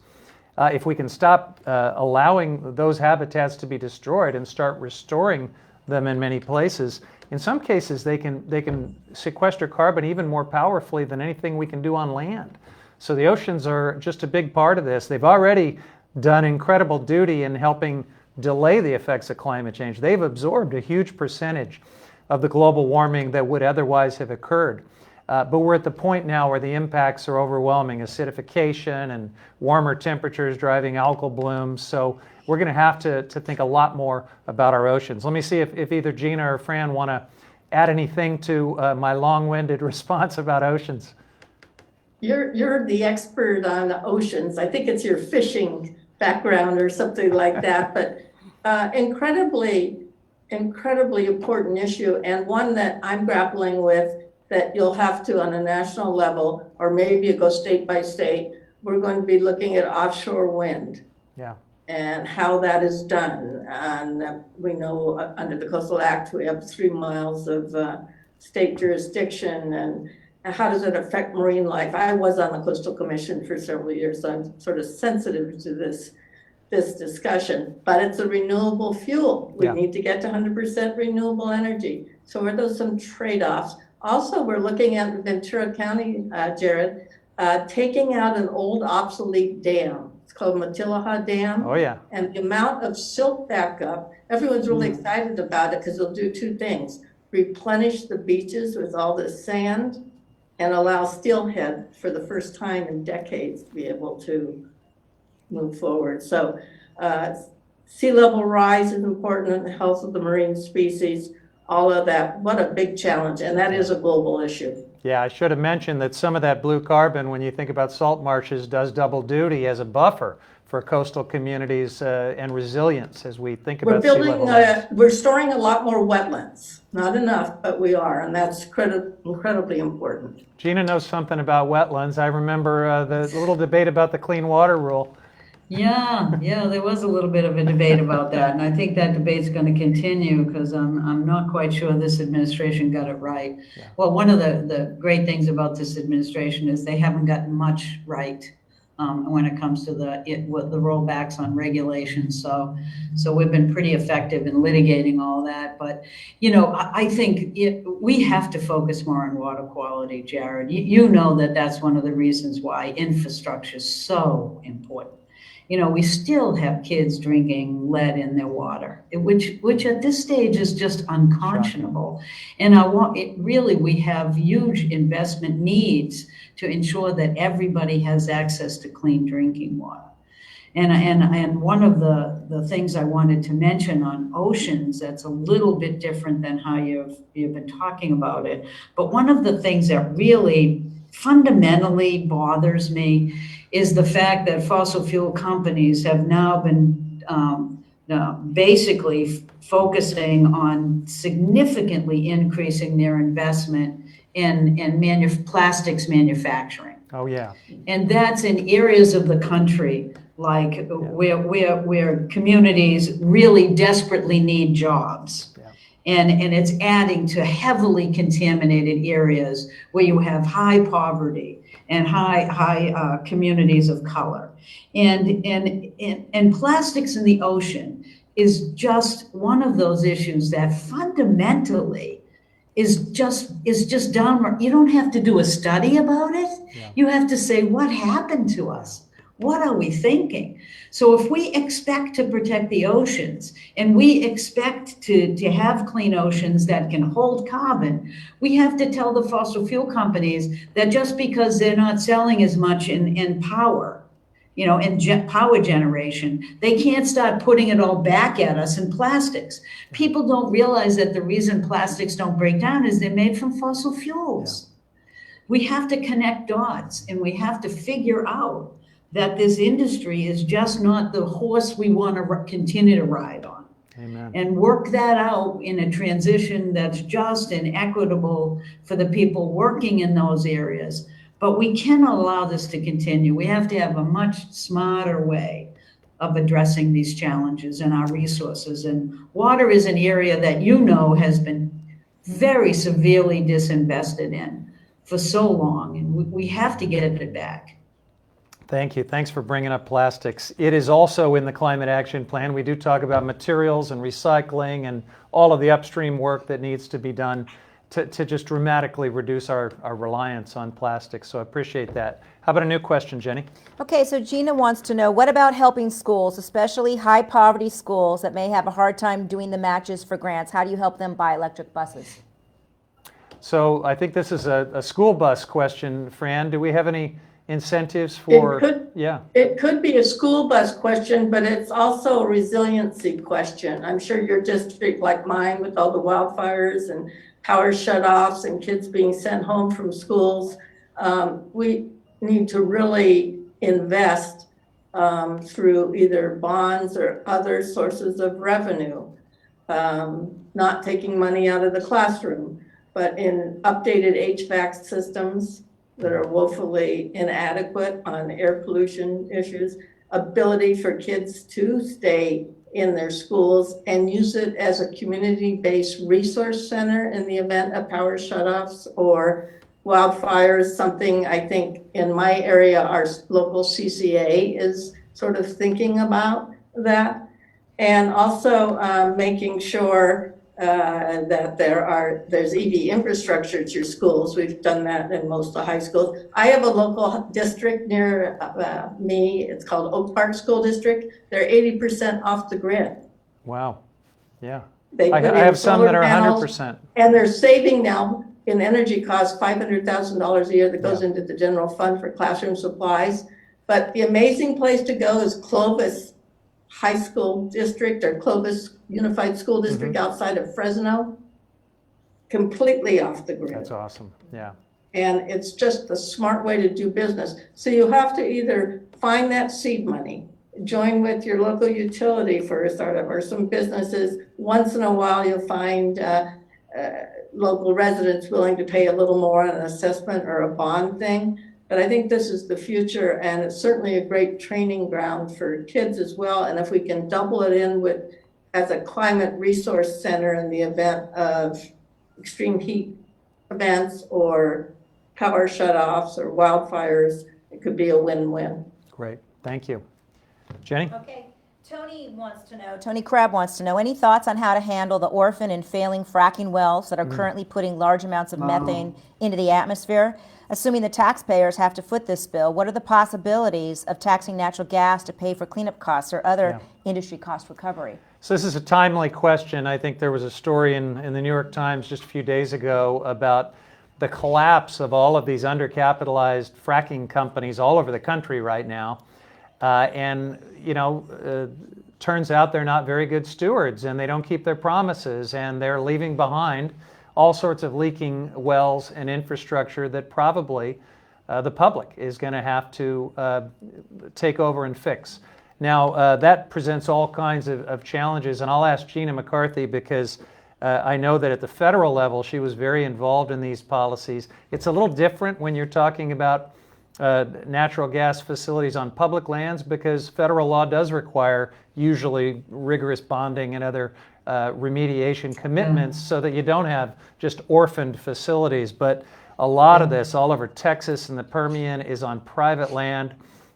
if we can stop allowing those habitats to be destroyed and start restoring them in many places, in some cases they can sequester carbon even more powerfully than anything we can do on land. So the oceans are just a big part of this. They've already done incredible duty in helping delay the effects of climate change. They've absorbed a huge percentage of the global warming that would otherwise have occurred. But we're at the point now where the impacts are overwhelming, acidification and warmer temperatures driving algal blooms. So we're going to have to think a lot more about our oceans. Let me see if either Gina or Fran want to add anything to my long-winded response about oceans. You're the expert on the oceans. I think it's your fishing background or something like that, but incredibly important issue, and one that I'm grappling with, that you'll have to on a national level, or maybe you go state by state. We're going to be looking at offshore wind. Yeah. And how that is done. And we know under the Coastal Act, we have 3 miles of state jurisdiction, and how does it affect marine life? I was on the Coastal Commission for several years, so I'm sort of sensitive to this discussion, but it's a renewable fuel. We need to get to 100% renewable energy. So are those some trade-offs? Also, we're looking at Ventura County, Jared, taking out an old obsolete dam. It's called Matilaha Dam. Oh, yeah. And the amount of silt backup, everyone's really excited about it because it'll do 2 things. Replenish the beaches with all this sand and allow steelhead for the first time in decades to be able to move forward. So sea level rise is important in the health of the marine species, all of that. What a big challenge, and that is a global issue. Yeah, I should have mentioned that some of that blue carbon, when you think about salt marshes, does double duty as a buffer for coastal communities and resilience as we think about sea level rise. We're storing a lot more wetlands. Not enough, but we are, and that's incredibly important. Gina knows something about wetlands. I remember the little debate about the clean water rule. Yeah, there was a little bit of a debate about that, and I think that debate's going to continue because I'm not quite sure this administration got it right. Yeah. Well, one of the great things about this administration is they haven't gotten much right when it comes to the rollbacks on regulations. So we've been pretty effective in litigating all that. But I think we have to focus more on water quality, Jared. You know that's one of the reasons why infrastructure is so important. We still have kids drinking lead in their water, which at this stage is just unconscionable. And we have huge investment needs to ensure that everybody has access to clean drinking water. And one of the things I wanted to mention on oceans that's a little bit different than how you've been talking about it, but one of the things that really fundamentally bothers me is the fact that fossil fuel companies have now been basically focusing on significantly increasing their investment in plastics manufacturing. Oh, yeah. And that's in areas of the country like where communities really desperately need jobs. And it's adding to heavily contaminated areas where you have high poverty and high communities of color. And plastics in the ocean is just one of those issues that fundamentally is just downright. You don't have to do a study about it. Yeah. You have to say, what happened to us? What are we thinking? So if we expect to protect the oceans and we expect to have clean oceans that can hold carbon, we have to tell the fossil fuel companies that just because they're not selling as much in power, in power generation, they can't start putting it all back at us in plastics. People don't realize that the reason plastics don't break down is they're made from fossil fuels. Yeah. We have to connect dots, and we have to figure out that this industry is just not the horse we want to continue to ride on. Amen. And work that out in a transition that's just and equitable for the people working in those areas. But we cannot allow this to continue. We have to have a much smarter way of addressing these challenges and our resources. And water is an area that has been very severely disinvested in for so long, and we have to get it back. Thank you. Thanks for bringing up plastics. It is also in the Climate Action Plan. We do talk about materials and recycling and all of the upstream work that needs to be done to just dramatically reduce our reliance on plastic. So I appreciate that. How about a new question, Jenny? Okay, so Gina wants to know, what about helping schools, especially high poverty schools that may have a hard time doing the matches for grants? How do you help them buy electric buses? So I think this is a school bus question, Fran. Do we have any incentives for? It could be a school bus question, but it's also a resiliency question. I'm sure your district, like mine, with all the wildfires and power shutoffs and kids being sent home from schools, we need to really invest through either bonds or other sources of revenue, not taking money out of the classroom, but in updated HVAC systems that are woefully inadequate on air pollution issues, ability for kids to stay in their schools and use it as a community-based resource center in the event of power shutoffs or wildfires. Something I think in my area, our local CCA is sort of thinking about that. And also making sure that there's EV infrastructure at your schools. We've done that in most of the high schools. I have a local district near me. It's called Oak Park School District. They're 80% off the grid. Wow. Yeah. I have some that are 100%. And they're saving now in energy costs $500,000 a year that goes into the general fund for classroom supplies. But the amazing place to go is Clovis High School District or Clovis Unified School District outside of Fresno. Completely off the grid. That's awesome. Yeah. And it's just the smart way to do business. So you have to either find that seed money, join with your local utility for a startup or some businesses. Once in a while, you'll find local residents willing to pay a little more on an assessment or a bond thing. But I think this is the future, and it's certainly a great training ground for kids as well. And if we can double it in with as a climate resource center in the event of extreme heat events or power shutoffs or wildfires, it could be a win-win. Great. Thank you. Jenny? Okay. Tony Crabb wants to know, any thoughts on how to handle the orphan and failing fracking wells that are currently putting large amounts of methane into the atmosphere? Assuming the taxpayers have to foot this bill, what are the possibilities of taxing natural gas to pay for cleanup costs or other industry cost recovery? So this is a timely question. I think there was a story in the New York Times just a few days ago about the collapse of all of these undercapitalized fracking companies all over the country right now. Turns out they're not very good stewards and they don't keep their promises, and they're leaving behind all sorts of leaking wells and infrastructure that probably the public is going to have to take over and fix. Now, that presents all kinds of challenges, and I'll ask Gina McCarthy because I know that at the federal level she was very involved in these policies. It's a little different when you're talking about natural gas facilities on public lands because federal law does require usually rigorous bonding and other remediation commitments so that you don't have just orphaned facilities. But a lot of this all over Texas and the Permian is on private land.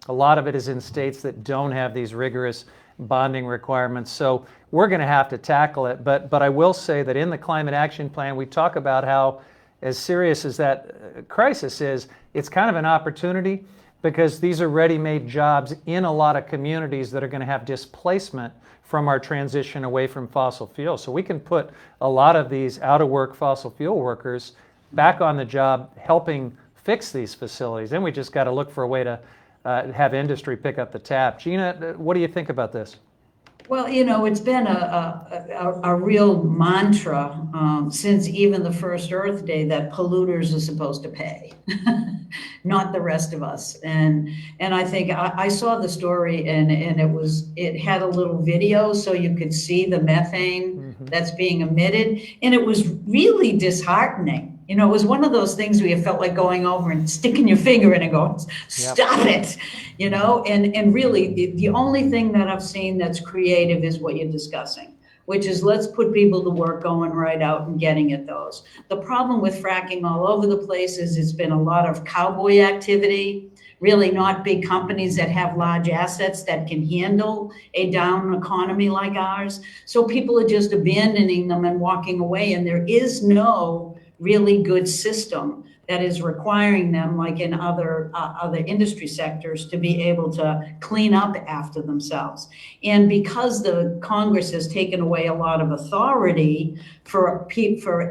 A lot of it is in states that don't have these rigorous bonding requirements. So we're going to have to tackle it. But I will say that in the Climate Action Plan, we talk about how, as serious as that crisis is, it's kind of an opportunity because these are ready-made jobs in a lot of communities that are going to have displacement from our transition away from fossil fuels. So we can put a lot of these out-of-work fossil fuel workers back on the job helping fix these facilities. Then we just got to look for a way to have industry pick up the tab. Gina, what do you think about this? Well, it's been a real mantra since even the first Earth Day that polluters are supposed to pay, not the rest of us. And I think I saw the story and it had a little video so you could see the methane that's being emitted, and it was really disheartening. It was one of those things where you felt like going over and sticking your finger in and going, stop it, and really the only thing that I've seen that's creative is what you're discussing, which is let's put people to work going right out and getting at those. The problem with fracking all over the place is it's been a lot of cowboy activity, really not big companies that have large assets that can handle a down economy like ours. So people are just abandoning them and walking away, and there is no really good system that is requiring them, like in other industry sectors, to be able to clean up after themselves. And because the Congress has taken away a lot of authority for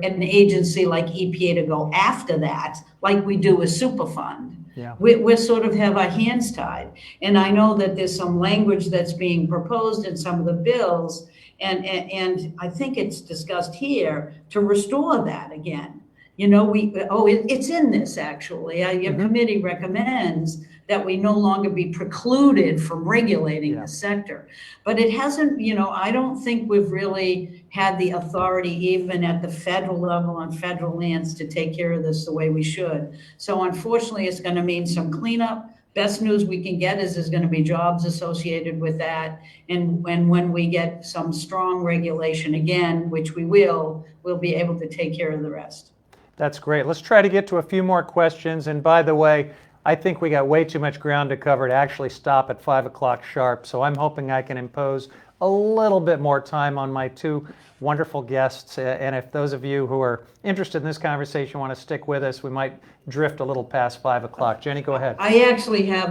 an agency like EPA to go after that, like we do with Superfund, Yeah. we sort of have our hands tied. And I know that there's some language that's being proposed in some of the bills, and I think it's discussed here to restore that again. You know, it's in this actually. Your committee recommends that we no longer be precluded from regulating the sector. But it hasn't, you know, I don't think we've really had the authority even at the federal level on federal lands to take care of this the way we should. So unfortunately, it's going to mean some cleanup. Best news we can get is there's going to be jobs associated with that. And when we get some strong regulation again, which we will, we'll be able to take care of the rest. That's great. Let's try to get to a few more questions. And by the way, I think we got way too much ground to cover to actually stop at 5 o'clock sharp. So I'm hoping I can impose a little bit more time on my two wonderful guests. And if those of you who are interested in this conversation want to stick with us, we might drift a little past 5 o'clock. Jenny, go ahead. I actually have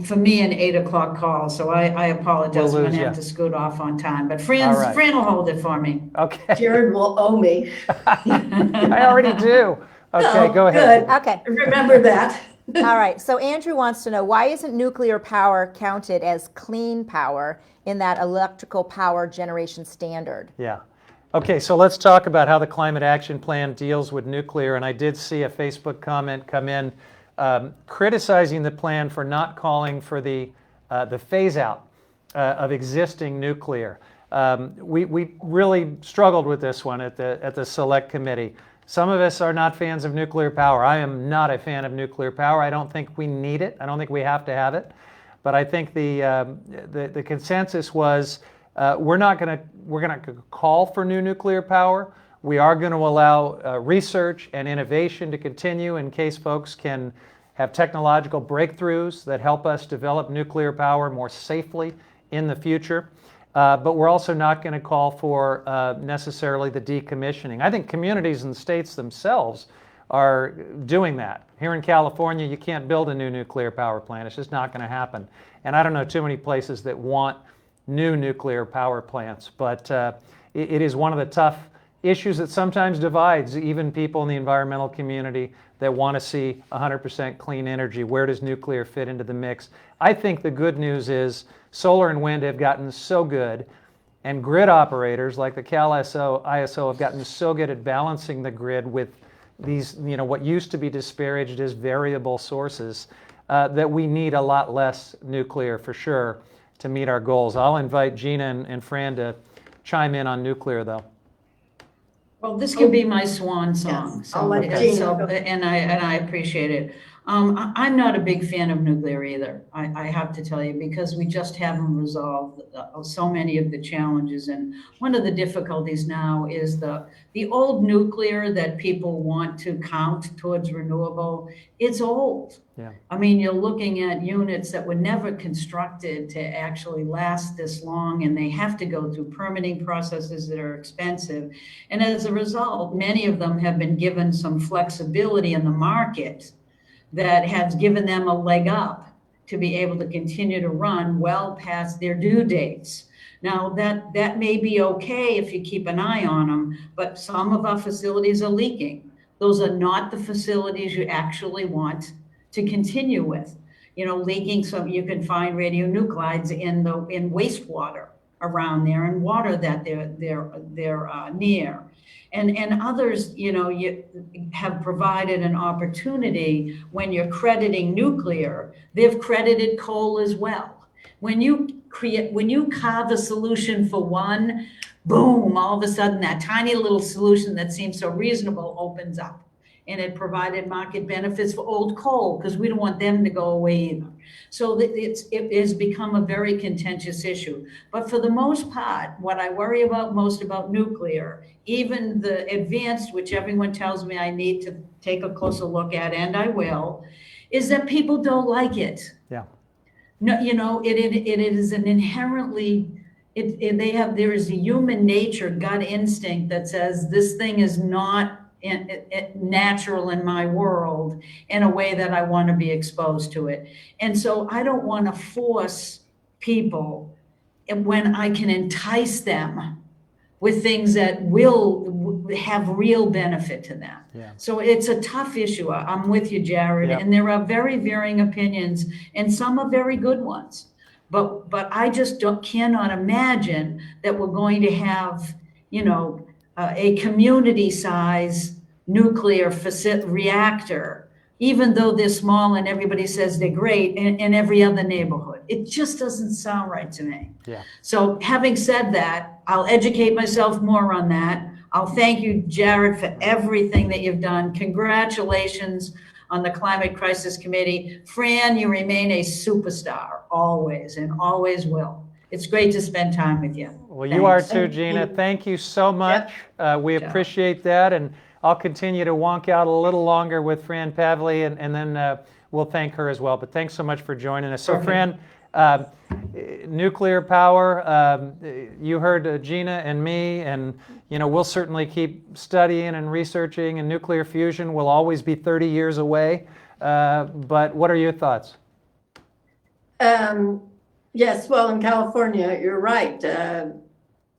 for me, an 8 o'clock call, so I apologize. We'll I'm lose gonna have ya. to scoot off on time, but Fran will hold it for me. Okay. Jared will owe me. I already do. Okay, Oh, go ahead. good. Okay. Remember that. All right. So Andrew wants to know, why isn't nuclear power counted as clean power in that electrical power generation standard? Yeah. Okay, so let's talk about how the Climate Action Plan deals with nuclear. And I did see a Facebook comment come in criticizing the plan for not calling for the phase out of existing nuclear. We really struggled with this one at the Select Committee. Some of us are not fans of nuclear power. I am not a fan of nuclear power. I don't think we need it. I don't think we have to have it. But I think the consensus was we're not going to call for new nuclear power. We are going to allow research and innovation to continue in case folks can have technological breakthroughs that help us develop nuclear power more safely in the future. But we're also not going to call for necessarily the decommissioning. I think communities and states themselves are doing that. Here in California, you can't build a new nuclear power plant. It's just not going to happen. And I don't know too many places that want new nuclear power plants. But it is one of the tough issues that sometimes divides even people in the environmental community that want to see 100% clean energy. Where does nuclear fit into the mix? I think the good news is solar and wind have gotten so good, and grid operators like the ISO have gotten so good at balancing the grid with these, what used to be disparaged as variable sources, that we need a lot less nuclear for sure to meet our goals. I'll invite Gina and Fran to chime in on nuclear, though. Well, this could be my swan song. Yes, I'll let Gina go. And I appreciate it. I'm not a big fan of nuclear either. I have to tell you, because we just haven't resolved so many of the challenges. And one of the difficulties now is the old nuclear that people want to count towards renewable. It's old. Yeah. I mean, you're looking at units that were never constructed to actually last this long, and they have to go through permitting processes that are expensive. And as a result, many of them have been given some flexibility in the market that has given them a leg up to be able to continue to run well past their due dates. Now, that may be okay if you keep an eye on them, but some of our facilities are leaking. Those are not the facilities you actually want to continue with. Leaking, so you can find radionuclides in wastewater around there and water that they're near. And others, you have provided an opportunity when you're crediting nuclear, they've credited coal as well. When you carve a solution for one, boom, all of a sudden that tiny little solution that seems so reasonable opens up. And it provided market benefits for old coal, because we don't want them to go away either. So it has become a very contentious issue. But for the most part, what I worry about most about nuclear, even the advanced, which everyone tells me I need to take a closer look at, and I will, is that people don't like it. Yeah. No, it is an inherently, there is a human nature gut instinct that says this thing is not natural in my world in a way that I want to be exposed to it. And so I don't want to force people when I can entice them with things that will have real benefit to them. Yeah. So it's a tough issue. I'm with you, Jared. Yeah. And there are very varying opinions, and some are very good ones. But I just cannot imagine that we're going to have, a community size nuclear reactor, even though they're small and everybody says they're great in every other neighborhood. It just doesn't sound right to me. Yeah. So having said that, I'll educate myself more on that. I'll thank you, Jared, for everything that you've done. Congratulations on the Climate Crisis Committee. Fran, you remain a superstar, always, and always will. It's great to spend time with you. Well, you are Thanks. too, Gina. Thank you so much. We Ciao. appreciate that, and I'll continue to wonk out a little longer with Fran Pavley, and then we'll thank her as well. But thanks so much for joining us. So, Perfect. Fran, nuclear power, you heard Gina and me, and we'll certainly keep studying and researching, and nuclear fusion will always be 30 years away. But what are your thoughts? Yes, well, in California, you're right.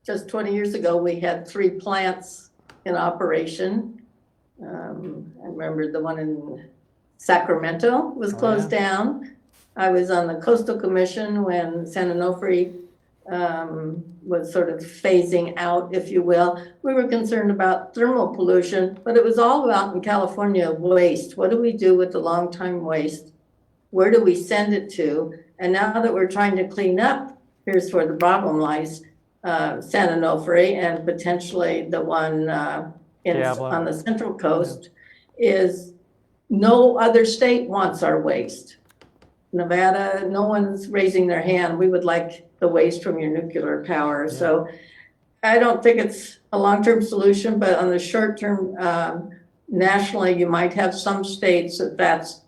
Just 20 years ago, we had 3 plants in operation. I remember the one in Sacramento was closed down. I was on the Coastal Commission when San Onofre was sort of phasing out, if you will. We were concerned about thermal pollution, but it was all about in California waste. What do we do with the long time waste? Where do we send it to? And now that we're trying to clean up, here's where the problem lies, San Onofre and potentially the one on the Central Coast, is no other state wants our waste. Nevada, no one's raising their hand. We would like the waste from your nuclear power. Yeah. So I don't think it's a long-term solution, but on the short term, nationally, you might have some states that's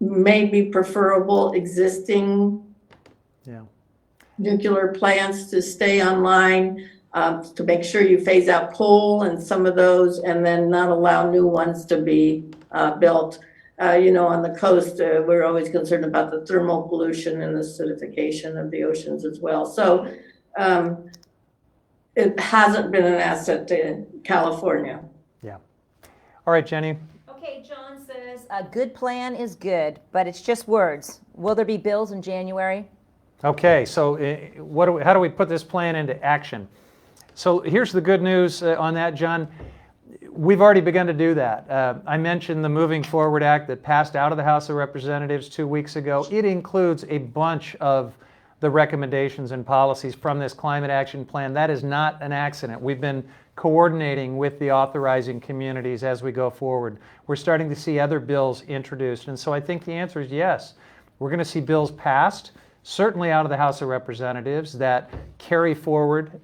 maybe preferable existing nuclear plants to stay online, to make sure you phase out coal and some of those, and then not allow new ones to be built. On the coast, we're always concerned about the thermal pollution and the acidification of the oceans as well. So it hasn't been an asset to California. Yeah. All right, Jenny. Okay, John says, a good plan is good, but it's just words. Will there be bills in January? Okay, so how do we put this plan into action? So here's the good news on that, John. We've already begun to do that. I mentioned the Moving Forward Act that passed out of the House of Representatives 2 weeks ago. It includes a bunch of the recommendations and policies from this climate action plan. That is not an accident. We've been coordinating with the authorizing communities as we go forward. We're starting to see other bills introduced. And so I think the answer is yes. We're going to see bills passed, certainly out of the House of Representatives, that carry forward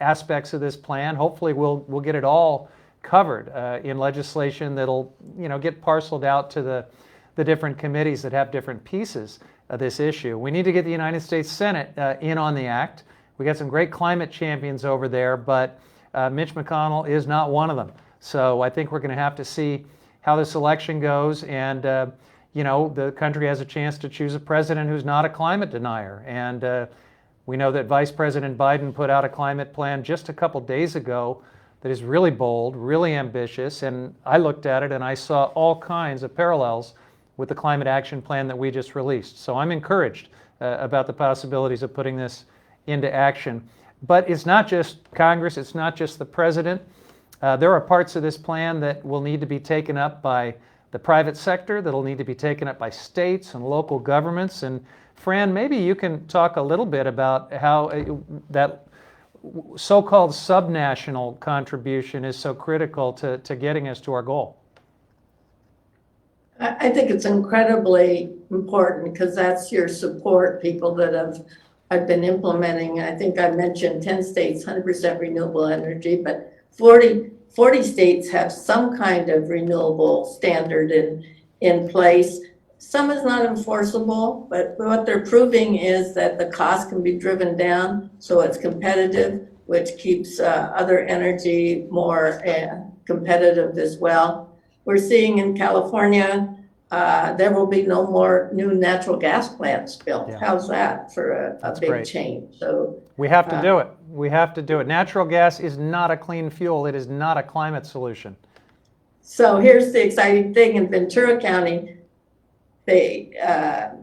aspects of this plan. Hopefully we'll get it all covered in legislation that'll get parceled out to the different committees that have different pieces of this issue. We need to get the United States Senate in on the act. We got some great climate champions over there, but Mitch McConnell is not one of them. So I think we're going to have to see how this election goes, and the country has a chance to choose a president who's not a climate denier. And we know that Vice President Biden put out a climate plan just a couple days ago that is really bold, really ambitious, and I looked at it and I saw all kinds of parallels with the climate action plan that we just released. So I'm encouraged about the possibilities of putting this into action. But it's not just Congress, it's not just the president. There are parts of this plan that will need to be taken up by the private sector, that'll need to be taken up by states and local governments. And Fran, maybe you can talk a little bit about how that so-called subnational contribution is so critical to getting us to our goal. I think it's incredibly important because that's your support people that have been implementing. I think I mentioned 10 states, 100% renewable energy, but 40 states have some kind of renewable standard in place. Some is not enforceable, but what they're proving is that the cost can be driven down so it's competitive, which keeps other energy more competitive as well. We're seeing in California, there will be no more new natural gas plants built. Yeah. How's that for a That's big great. change? So We have to do it. We have to do it. Natural gas is not a clean fuel. It is not a climate solution. So here's the exciting thing in Ventura County, the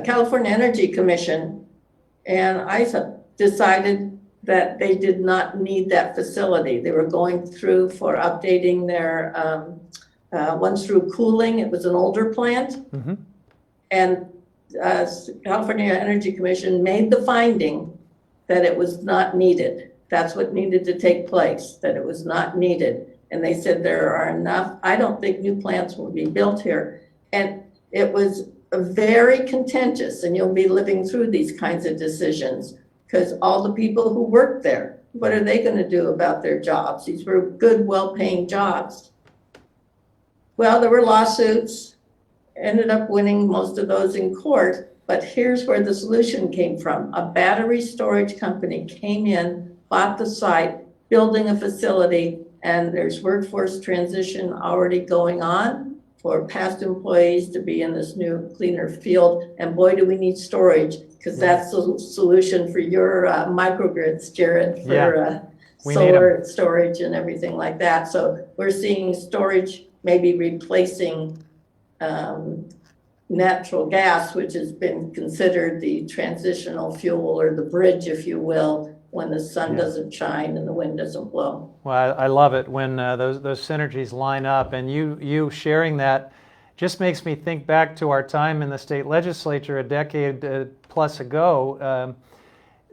California Energy Commission and ISA decided that they did not need that facility. They were going through for updating their, once through cooling, it was an older plant. Mm-hmm. And California Energy Commission made the finding that it was not needed. That's what needed to take place, that it was not needed. And they said there are enough, I don't think new plants will be built here. And it was very contentious, and you'll be living through these kinds of decisions because all the people who work there, what are they going to do about their jobs? These were good, well-paying jobs. Well, there were lawsuits, ended up winning most of those in court, but here's where the solution came from. A battery storage company came in, bought the site, building a facility, and there's workforce transition already going on for past employees to be in this new cleaner field. And boy, do we need storage, because that's the solution for your microgrids, Jared, for solar storage and everything like that. So we're seeing storage maybe replacing natural gas, which has been considered the transitional fuel or the bridge, if you will, when the sun doesn't shine and the wind doesn't blow. Well, I love it when those synergies line up, and you sharing that just makes me think back to our time in the state legislature a decade plus ago.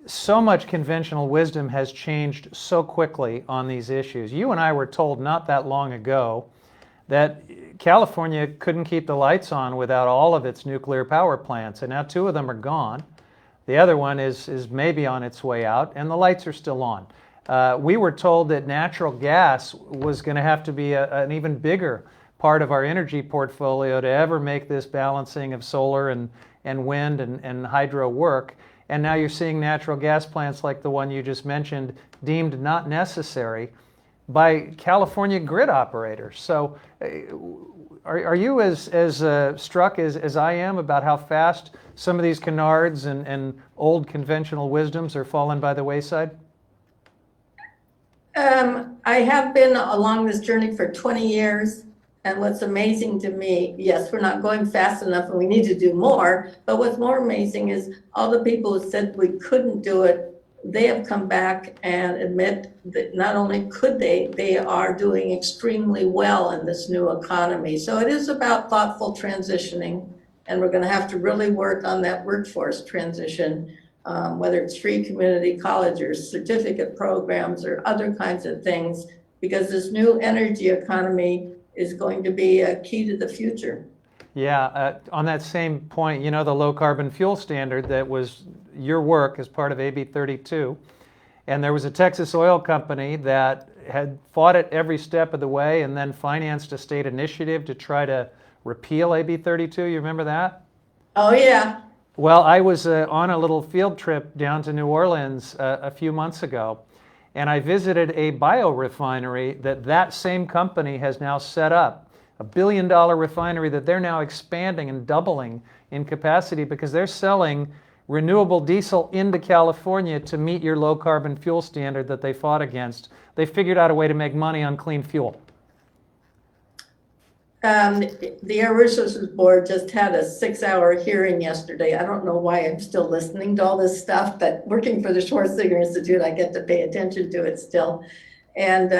So much conventional wisdom has changed so quickly on these issues. You and I were told not that long ago that California couldn't keep the lights on without all of its nuclear power plants, and now 2 of them are gone. The other one is maybe on its way out, and the lights are still on. We were told that natural gas was going to have to be an even bigger part of our energy portfolio to ever make this balancing of solar and wind and hydro work. And now you're seeing natural gas plants like the one you just mentioned deemed not necessary by California grid operators. So are you as struck as I am about how fast some of these canards and old conventional wisdoms are falling by the wayside? I have been along this journey for 20 years, and what's amazing to me, yes, we're not going fast enough and we need to do more, but what's more amazing is all the people who said we couldn't do it, they have come back and admit that not only could they are doing extremely well in this new economy. So it is about thoughtful transitioning, and we're going to have to really work on that workforce transition, whether it's free community college or certificate programs or other kinds of things, because this new energy economy is going to be a key to the future. Yeah, on that same point, you know, the low carbon fuel standard that was your work as part of AB 32, and there was a Texas oil company that had fought it every step of the way and then financed a state initiative to try to repeal AB 32. You remember that? Oh, yeah. Well, I was on a little field trip down to New Orleans a few months ago, and I visited a biorefinery that same company has now set up. $1 billion refinery that they're now expanding and doubling in capacity because they're selling renewable diesel into California to meet your low carbon fuel standard that they fought against. They figured out a way to make money on clean fuel. The Air Resources Board just had a 6-hour hearing yesterday. I don't know why I'm still listening to all this stuff, but working for the Schwarzenegger Institute, I get to pay attention to it still. And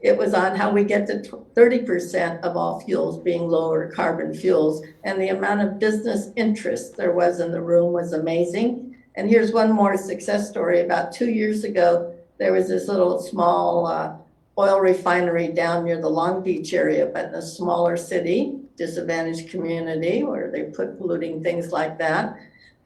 it was on how we get to 30% of all fuels being lower carbon fuels. And the amount of business interest there was in the room was amazing. And here's one more success story. About 2 years ago, there was this little small oil refinery down near the Long Beach area, but in a smaller city, disadvantaged community where they put polluting things like that.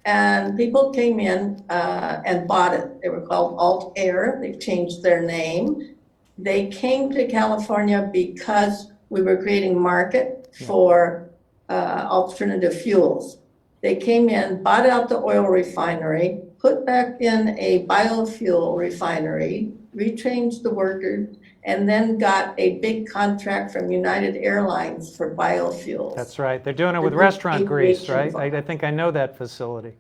And people came in and bought it. They were called Alt Air. They've changed their name. They came to California because we were creating market for alternative fuels. They came in, bought out the oil refinery, put back in a biofuel refinery, retrained the workers, and then got a big contract from United Airlines for biofuels. That's right. They're doing it with The restaurant grease, aviation right? fund. I think I know that facility.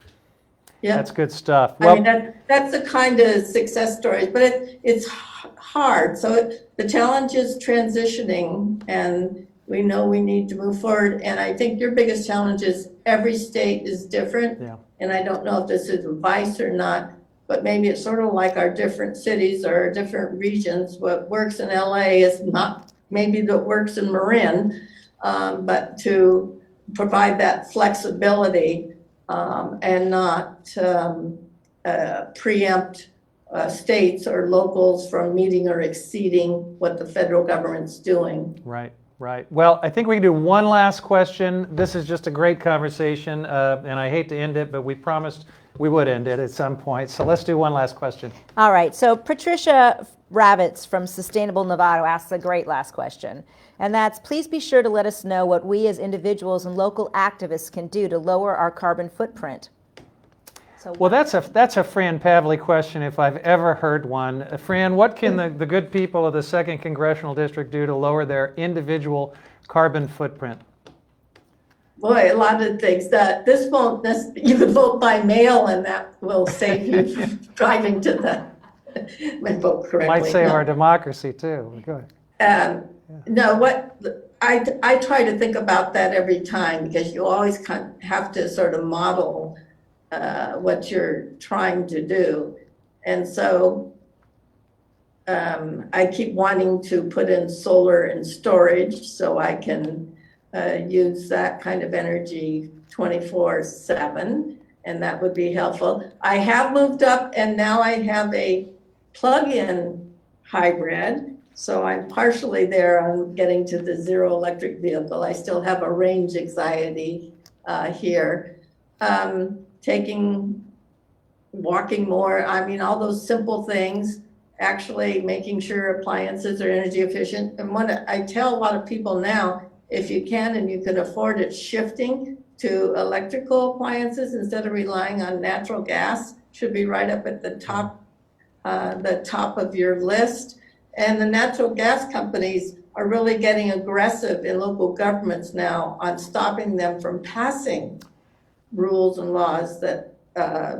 Yeah. That's good stuff. I mean, that's the kind of success stories, but it's hard. So the challenge is transitioning, and we know we need to move forward. And I think your biggest challenge is every state is different. Yeah. And I don't know if this is advice or not, but maybe it's sort of like our different cities or our different regions. What works in LA is not maybe that works in Marin, but to provide that flexibility and not preempt states or locals from meeting or exceeding what the federal government's doing. Right, right. Well, I think we can do one last question. This is just a great conversation, and I hate to end it, but we promised we would end it at some point. So let's do one last question. All right, so Patricia Ravitz from Sustainable Novato asks a great last question. And that's, please be sure to let us know what we as individuals and local activists can do to lower our carbon footprint. So, Well, that's a Fran Pavley question if I've ever heard one. Fran, what can the good people of the 2nd Congressional District do to lower their individual carbon footprint? Boy, a lot of things that you could vote by mail and that will save you from driving to my vote correctly. Might save No. our democracy too. Go ahead. No, what I try to think about that every time, because you always kind of have to sort of model what you're trying to do. And so I keep wanting to put in solar and storage so I can use that kind of energy 24/7, and that would be helpful. I have moved up and now I have a plug-in hybrid. So I'm partially there on getting to the zero electric vehicle. I still have a range anxiety here. Walking more, I mean, all those simple things, actually making sure appliances are energy efficient. And what I tell a lot of people now, if you can and you can afford it, shifting to electrical appliances instead of relying on natural gas should be right up at the top of your list. And the natural gas companies are really getting aggressive in local governments now on stopping them from passing rules and laws that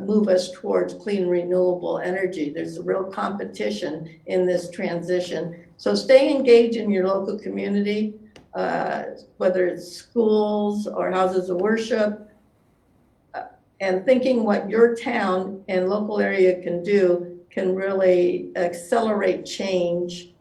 move us towards clean, renewable energy. There's a real competition in this transition. So stay engaged in your local community, whether it's schools or houses of worship, and thinking what your town and local area can do can really accelerate change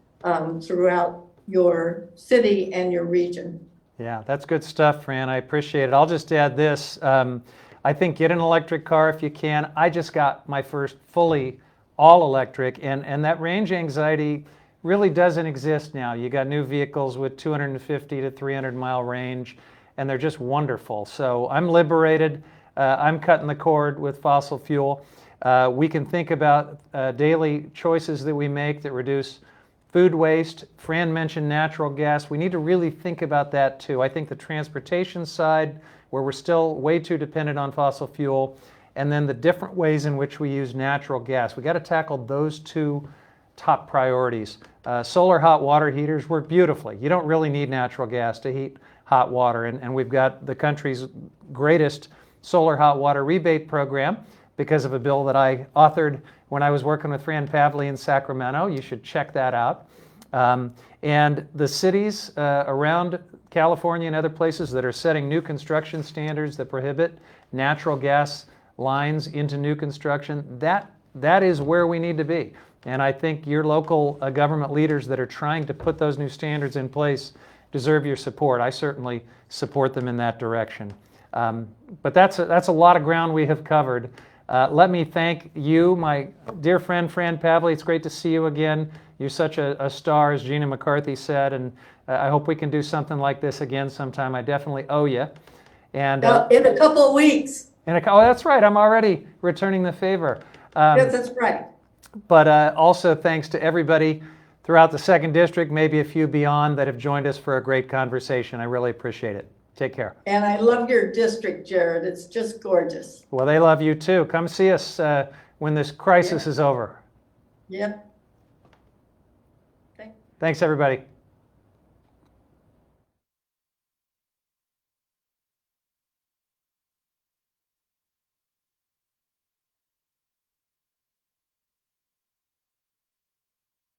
throughout your city and your region. Yeah, that's good stuff, Fran. I appreciate it. I'll just add this. I think get an electric car if you can. I just got my first fully all-electric, and that range anxiety really doesn't exist now. You got new vehicles with 250 to 300 mile range, and they're just wonderful. So I'm liberated. I'm cutting the cord with fossil fuel. We can think about daily choices that we make that reduce food waste. Fran mentioned natural gas. We need to really think about that too. I think the transportation side, where we're still way too dependent on fossil fuel, and then the different ways in which we use natural gas. We got to tackle those two top priorities. Solar hot water heaters work beautifully. You don't really need natural gas to heat hot water, and we've got the country's greatest solar hot water rebate program because of a bill that I authored when I was working with Fran Pavley in Sacramento. You should check that out. And the cities around California and other places that are setting new construction standards that prohibit natural gas lines into new construction, that is where we need to be. And I think your local government leaders that are trying to put those new standards in place deserve your support. I certainly support them in that direction. But that's a lot of ground we have covered. Let me thank you, my dear friend Fran Pavley. It's great to see you again. You're such a star, as Gina McCarthy said, and I hope we can do something like this again sometime. I definitely owe you. And in a couple of weeks. Oh, that's right. I'm already returning the favor. Yes, that's right. But also thanks to everybody throughout the 2nd District, maybe a few beyond, that have joined us for a great conversation. I really appreciate it. Take care. And I love your district, Jared. It's just gorgeous. Well, they love you too. Come see us when this crisis is over. Yep. Thanks, everybody.